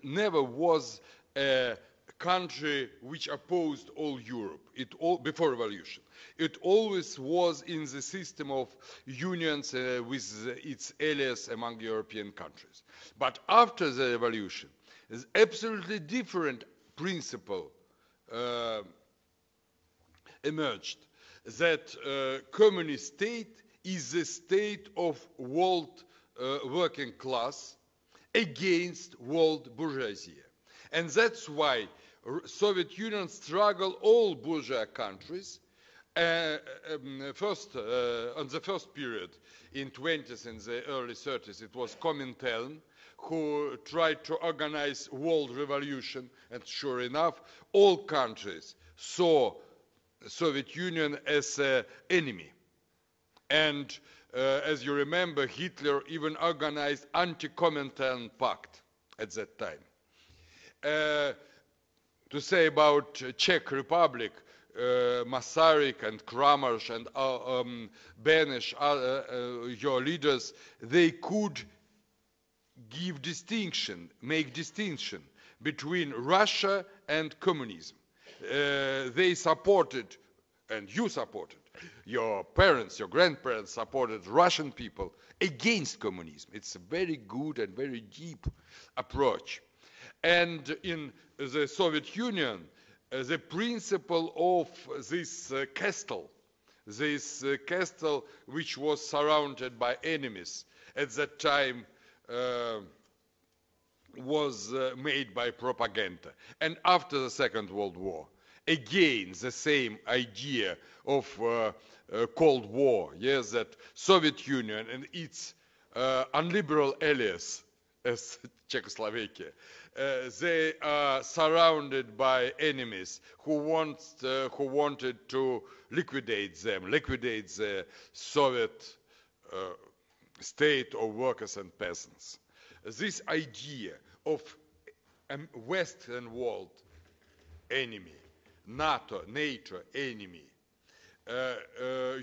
never was a country which opposed all Europe. Before revolution, it always was in the system of unions with its allies among European countries. But after the revolution, an absolutely different principle emerged, that communist state is the state of world working class against world bourgeoisie. And that's why Soviet Union struggled all bourgeois countries. First, on the first period, in 20s and the early 30s, it was Comintern who tried to organize world revolution, and sure enough, all countries saw the Soviet Union as an enemy. And as you remember, Hitler even organized anti-Comintern pact at that time. To say about Czech Republic, Masaryk and Kramarz and Beneš, your leaders, they could make distinction between Russia and communism. They supported, and you supported, your parents, your grandparents supported Russian people against communism. It's a very good and very deep approach. And in the Soviet Union, the principle of this castle which was surrounded by enemies at that time, was made by propaganda. And after the Second World War, again the same idea of Cold War, yes, that Soviet Union and its unliberal allies, as Czechoslovakia, they are surrounded by enemies who wanted to liquidate the Soviet state of workers and peasants. This idea of a Western world enemy, NATO enemy,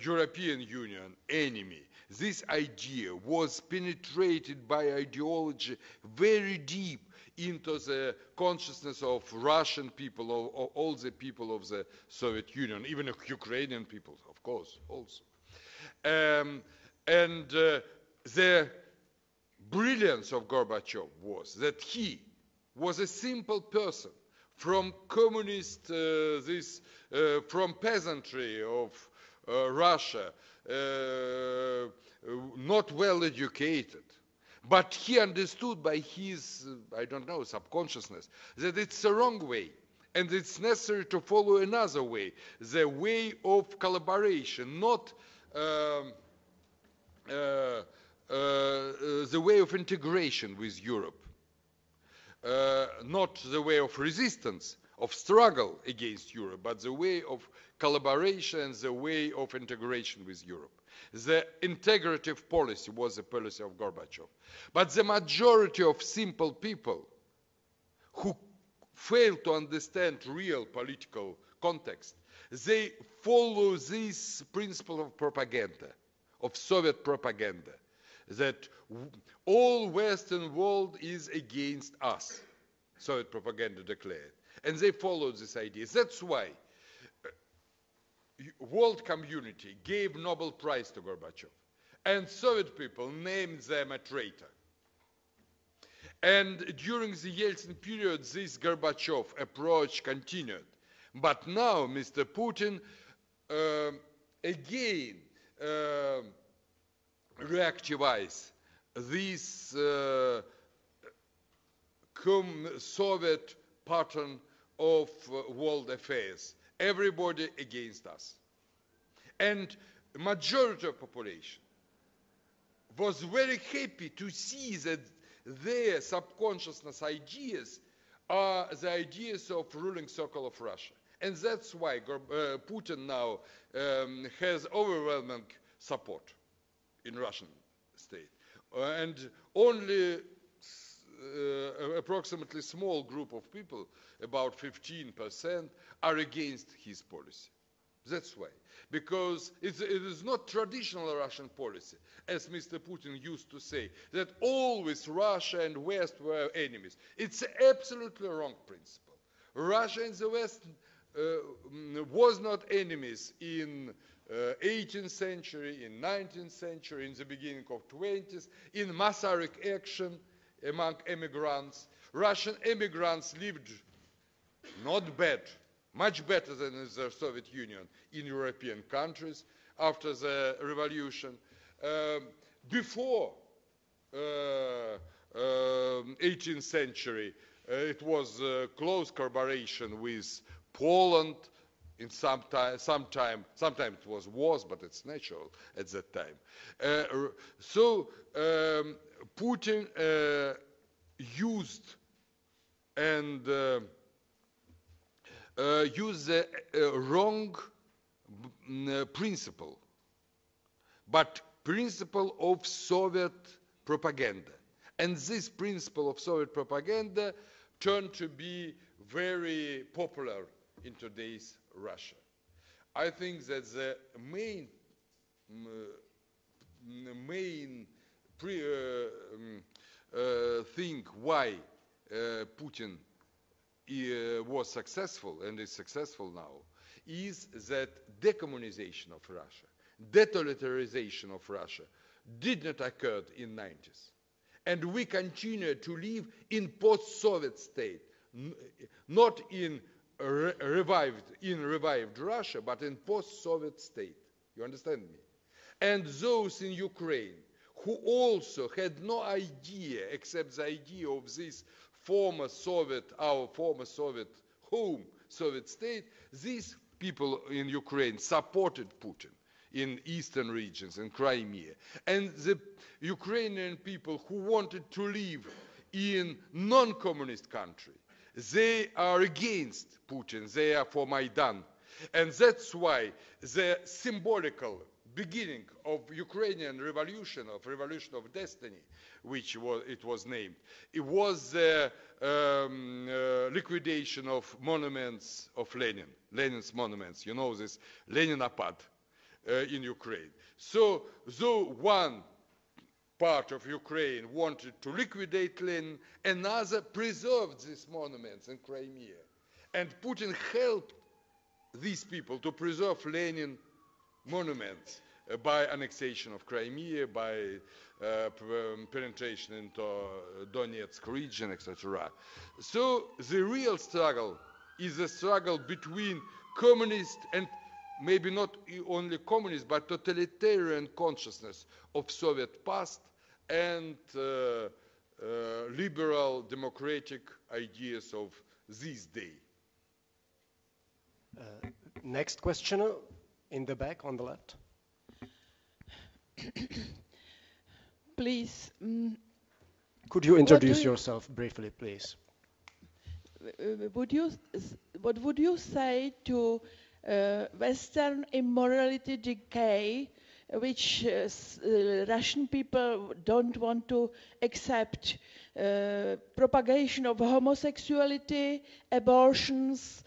European Union enemy, this idea was penetrated by ideology very deep into the consciousness of Russian people, of all the people of the Soviet Union, even of Ukrainian people, of course, also. The brilliance of Gorbachev was that he was a simple person from communist, from peasantry of Russia not well educated, but he understood by his, I don't know, subconsciousness, that it's the wrong way, and it's necessary to follow another way, the way of collaboration, not the way of integration with Europe, not the way of resistance, of struggle against Europe, but the way of collaboration and the way of integration with Europe. The integrative policy was the policy of Gorbachev. But the majority of simple people who fail to understand real political context, they follow this principle of propaganda, of Soviet propaganda, that all Western world is against us, Soviet propaganda declared. And they followed this idea. That's why world community gave Nobel Prize to Gorbachev. And Soviet people named them a traitor. And during the Yeltsin period, this Gorbachev approach continued. But now Mr. Putin again reactivize this Soviet pattern of world affairs. Everybody against us. And majority of population was very happy to see that their subconsciousness ideas are the ideas of ruling circle of Russia. And that's why Putin now has overwhelming support in Russian state. And only approximately small group of people, about 15%, are against his policy. That's why. Because it is not traditional Russian policy, as Mr. Putin used to say, that always Russia and West were enemies. It's absolutely wrong principle. Russia and the West was not enemies in 18th century, in 19th century, in the beginning of 20th, in Masaryk action among immigrants. Russian immigrants lived not bad, much better than in the Soviet Union, in European countries after the revolution. Before 18th century, it was close collaboration with Poland. In sometimes it was wars, but it's natural at that time. So Putin used the wrong principle, but principle of Soviet propaganda. And this principle of Soviet propaganda turned to be very popular in today's Russia. I think that the main thing why Putin was successful and is successful now is that decommunization of Russia, detotalization of Russia did not occur in the 90s. And we continue to live in post-Soviet state, not in revived Russia, but in post-Soviet state. You understand me? And those in Ukraine who also had no idea except the idea of this former Soviet home Soviet state, these people in Ukraine supported Putin in eastern regions, in Crimea. And the Ukrainian people who wanted to live in non-communist country, they are against Putin, they are for Maidan. And that's why the symbolical beginning of Ukrainian revolution of destiny, which it was named, it was the liquidation of monuments of Lenin's monuments. You know this Leninapad in Ukraine. So though one part of Ukraine wanted to liquidate Lenin, another preserved these monuments in Crimea. And Putin helped these people to preserve Lenin monuments by annexation of Crimea, by penetration into Donetsk region, etc. So the real struggle is a struggle between communist and maybe not only communist, but totalitarian consciousness of Soviet past and liberal democratic ideas of this day. Next question in the back on the left. Please. Could you introduce yourself briefly, please? What would you say to Western immorality decay, which Russian people don't want to accept? Propagation of homosexuality, abortions,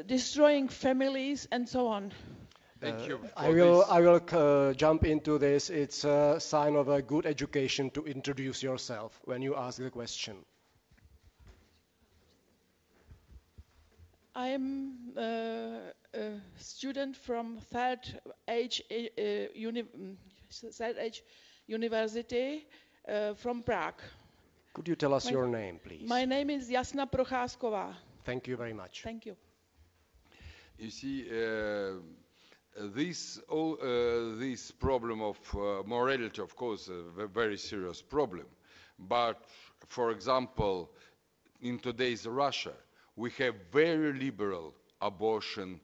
destroying families, and so on. Thank you. I will jump into this. It's a sign of a good education to introduce yourself when you ask the question. I'm a student from third age University from Prague. Could you tell us your name, please? My name is Jasna Procházková. Thank you very much. Thank you. You see, this problem of morality, of course, a very serious problem. But, for example, in today's Russia, we have very liberal abortion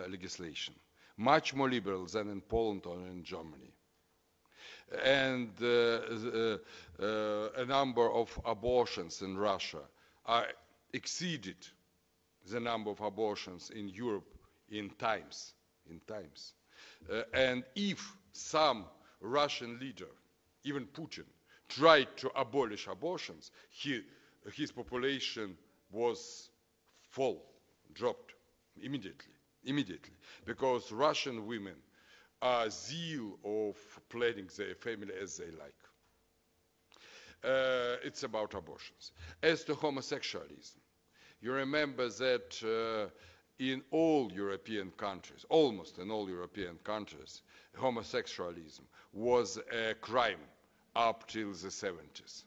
legislation, much more liberal than in Poland or in Germany. And a number of abortions in Russia are exceeded the number of abortions in Europe in times. And if some Russian leader, even Putin, tried to abolish abortions, his population was dropped immediately, because Russian women are zeal of planning their family as they like. It's about abortions. As to homosexualism, you remember that in all European countries, almost in all European countries, homosexualism was a crime up till the 70s.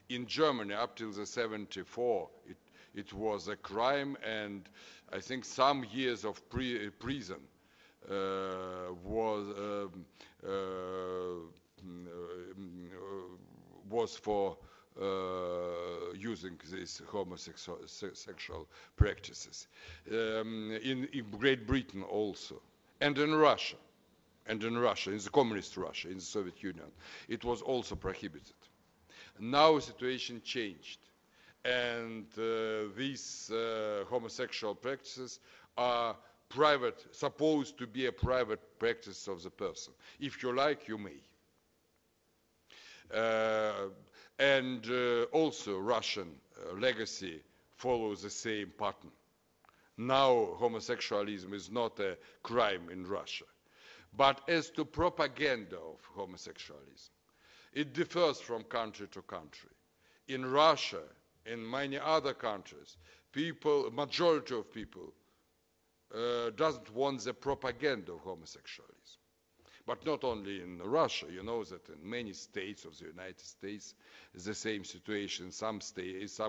In Germany, up till the 74, it was a crime, and I think some years of prison was for using these homosexual practices. In Great Britain also, and in Russia, in the communist Russia, in the Soviet Union, it was also prohibited. Now the situation changed, and these homosexual practices are supposed to be a private practice of the person. If you like, you may. And also Russian legacy follows the same pattern. Now homosexualism is not a crime in Russia. But as to propaganda of homosexualism, it differs from country to country. In Russia, in many other countries, majority of people doesn't want the propaganda of homosexualism. But not only in Russia, you know that in many states of the United States, it's the same situation. Some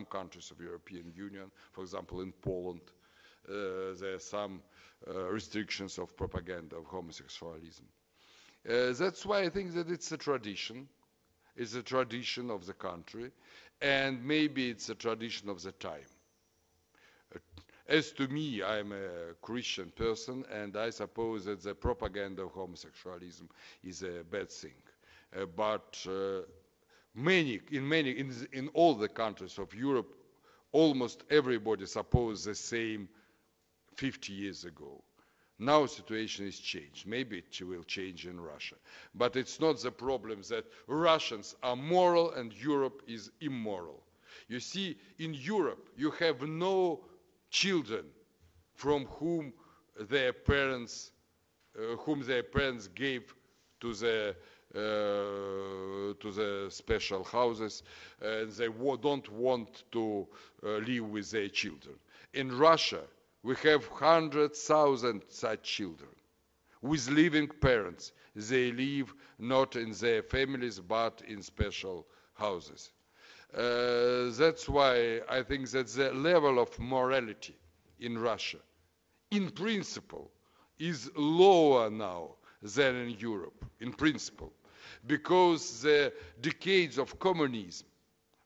countries of the European Union, for example, in Poland, there are some restrictions of propaganda of homosexualism. That's why I think that it's a tradition. It's a tradition of the country, and maybe it's a tradition of the time. As to me, I'm a Christian person, and I suppose that the propaganda of homosexualism is a bad thing. But in all the countries of Europe, almost everybody supposed the same 50 years ago. Now the situation is changed. Maybe it will change in Russia. But it's not the problem that Russians are moral and Europe is immoral. You see, in Europe, you have no children from whom their parents gave to the special houses, and they don't want to live with their children. In Russia, we have 100,000 such children with living parents. They live not in their families but in special houses. That's why I think that the level of morality in Russia, in principle, is lower now than in Europe, in principle, because the decades of communism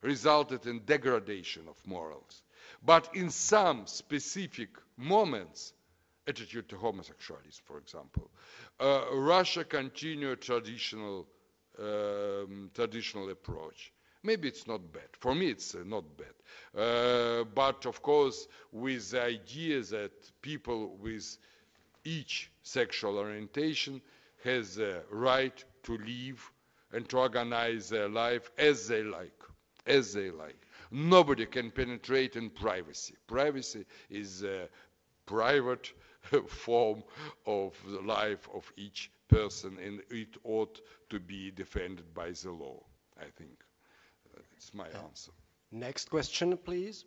resulted in degradation of morals. But in some specific moments, attitude to homosexuality, for example, Russia continued traditional approach. Maybe it's not bad. For me, it's not bad. But of course, with the idea that people with each sexual orientation has the right to live and to organize their life as they like. As they like. Nobody can penetrate in privacy. Privacy is a private form of the life of each person, and it ought to be defended by the law, I think. That's my answer. Next question, please.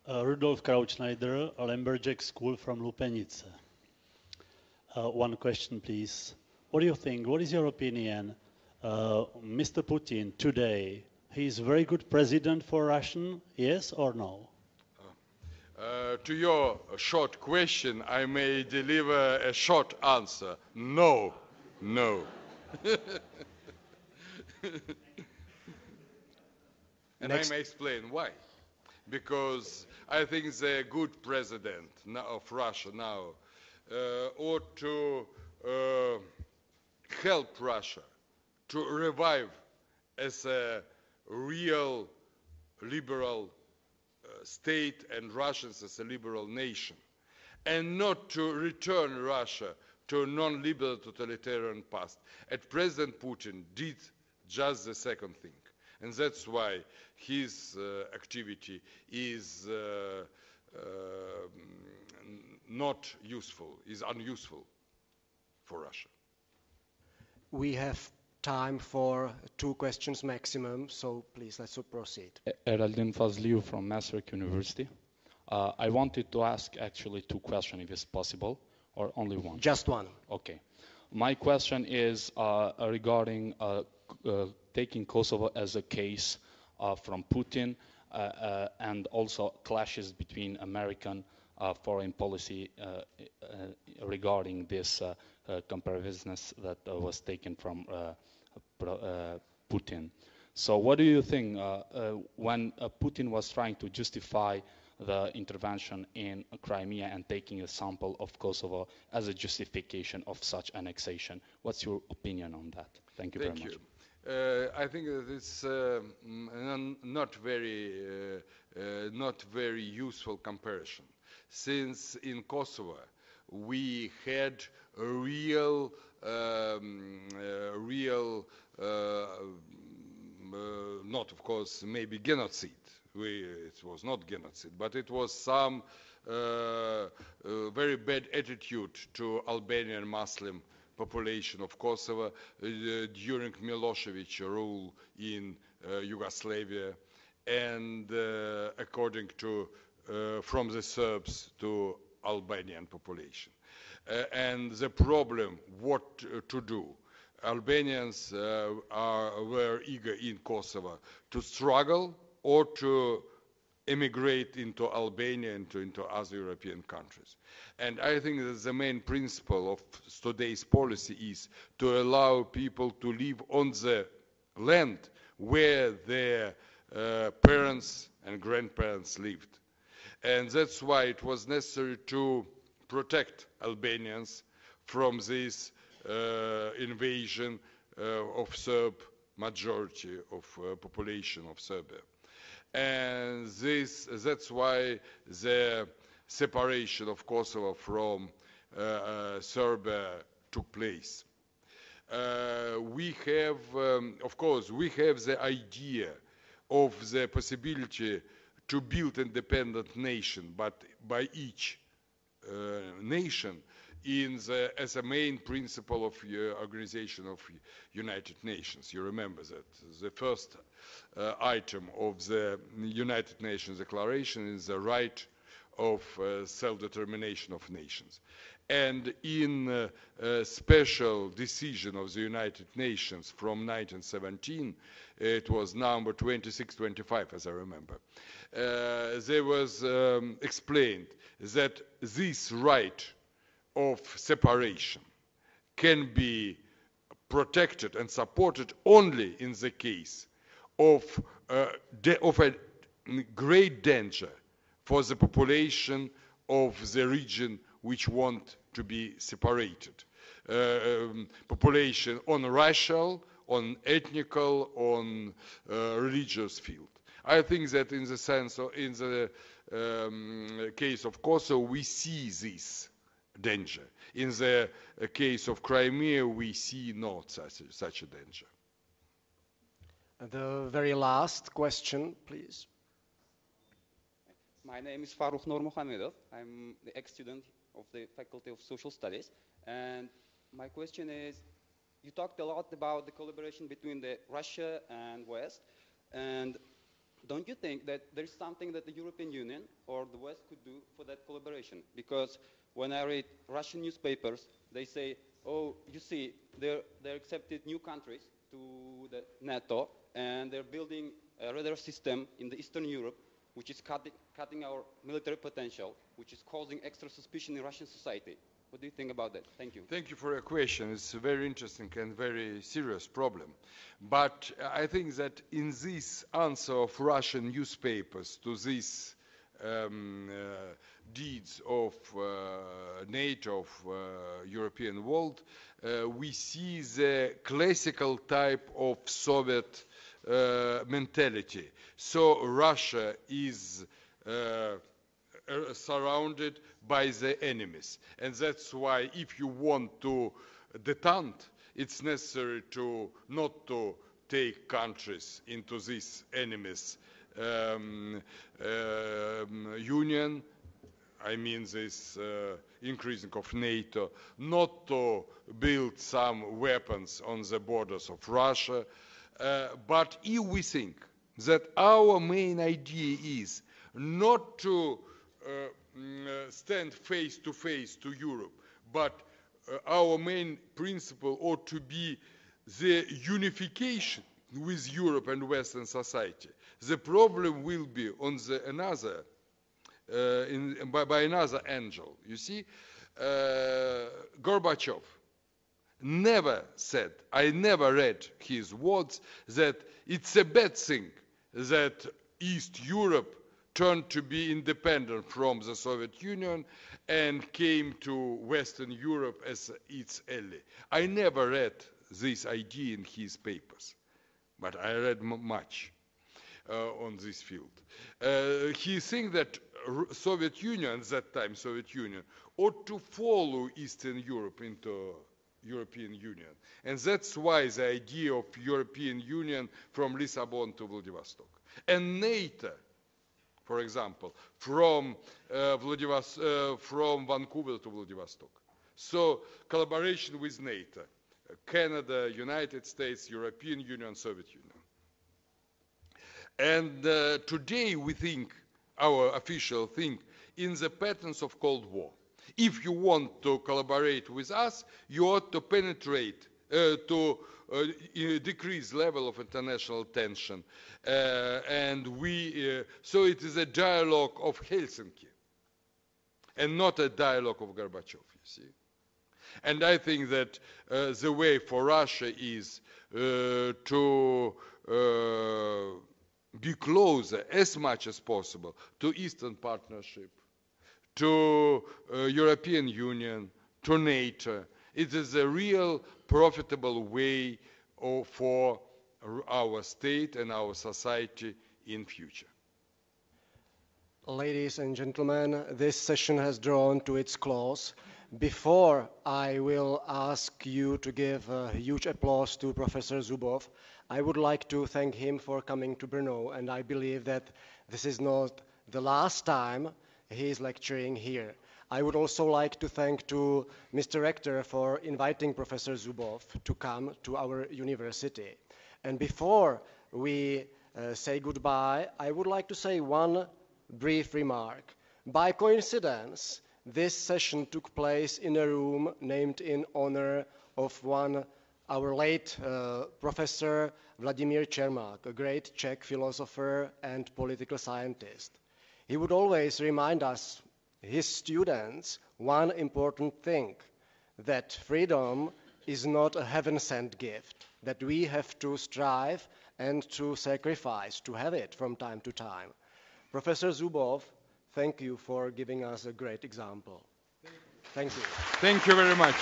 Rudolf Krautschneider, a Lumberjack School from Lupenice. One question, please. What do you think? What is your opinion? Mr. Putin today, he is a very good president for Russian, yes or no? To your short question, I may deliver a short answer. No. No. And I may explain why. Because I think the good president of Russia now ought to help Russia to revive as a real liberal state and Russians as a liberal nation, and not to return Russia to a non-liberal totalitarian past. And President Putin did just the second thing. And that's why his activity is not useful, is unuseful for Russia. We have time for 2 questions maximum, so please let's proceed. Eraldin Fazliu from Masaryk University. I wanted to ask actually 2 questions if it's possible, or only one? Just one. Okay. My question is regarding taking Kosovo as a case from Putin and also clashes between American foreign policy regarding this comparativeness that was taken from Putin. So what do you think when Putin was trying to justify the intervention in Crimea and taking a sample of Kosovo as a justification of such annexation? What's your opinion on that? Thank you very much. I think that it's not very useful comparison, since in Kosovo we had a real not of course maybe genocide. It was not genocide, but it was some very bad attitude to Albanian Muslim population of Kosovo during Milosevic rule in Yugoslavia, and according to from the Serbs to Albanian population. And the problem, what to do? Albanians were eager in Kosovo to struggle or to emigrate into Albania and into other European countries. And I think that the main principle of today's policy is to allow people to live on the land where their parents and grandparents lived. And that's why it was necessary to protect Albanians from this invasion of Serb majority of population of Serbia. And that's why the separation of Kosovo from Serbia took place. We have, of course, we have the idea of the possibility to build independent nation, but by each nation as a main principle of Organization of United Nations. You remember that the first item of the United Nations Declaration is the right of self-determination of nations. And in a special decision of the United Nations from 1917, it was number 2625, as I remember, there was explained that this right of separation can be protected and supported only in the case of a great danger for the population of the region which want to be separated. Population on racial, on ethnical, on religious field. I think that in the sense of, in the case of Kosovo, we see this danger. In the case of Crimea, we see not such a danger. The very last question, please. My name is Farukh Nur Mohamedov. I'm the ex-student of the Faculty of Social Studies. And my question is, you talked a lot about the collaboration between the Russia and West. And don't you think that there's something that the European Union or the West could do for that collaboration? Because when I read Russian newspapers, they say, oh, you see, they accepted new countries to the NATO, and they're building a radar system in the Eastern Europe, which is cutting our military potential, which is causing extra suspicion in Russian society. What do you think about that? Thank you. Thank you for your question. It's a very interesting and very serious problem. But I think that in this answer of Russian newspapers to these deeds of NATO, of European world, we see the classical type of Soviet mentality. So Russia is surrounded by the enemies. And that's why if you want to detente, it's necessary to not to take countries into this enemies union, I mean this increasing of NATO, not to build some weapons on the borders of Russia, but if we think that our main idea is not to stand face to face to Europe, but our main principle ought to be the unification with Europe and Western society. The problem will be on the another, by another angle. You see, Gorbachev never said, I never read his words, that it's a bad thing that East Europe turned to be independent from the Soviet Union and came to Western Europe as its ally. I never read this idea in his papers, but I read much on this field. He thinks that Soviet Union, at that time Soviet Union, ought to follow Eastern Europe into European Union. And that's why the idea of European Union from Lisbon to Vladivostok. And NATO, for example, from Vancouver to Vladivostok. So collaboration with NATO, Canada, United States, European Union, Soviet Union. And today we think, our official think, in the patterns of Cold War. If you want to collaborate with us, you ought to penetrate, to decrease level of international tension. And so it is a dialogue of Helsinki, and not a dialogue of Gorbachev, you see. And I think that the way for Russia is to be closer as much as possible to Eastern Partnership, to European Union, to NATO. It is a real profitable way for our state and our society in future. Ladies and gentlemen, this session has drawn to its close. Before I will ask you to give a huge applause to Professor Zubov, I would like to thank him for coming to Brno, and I believe that this is not the last time he is lecturing here. I would also like to thank to Mr. Rector for inviting Professor Zubov to come to our university. And before we say goodbye, I would like to say one brief remark. By coincidence, This session took place in a room named in honor of our late professor Vladimír Čermák, a great Czech philosopher and political scientist. He would always remind us, his students, one important thing, that freedom is not a heaven-sent gift, that we have to strive and to sacrifice to have it from time to time. Professor Zubov, thank you for giving us a great example. Thank you. Thank you very much.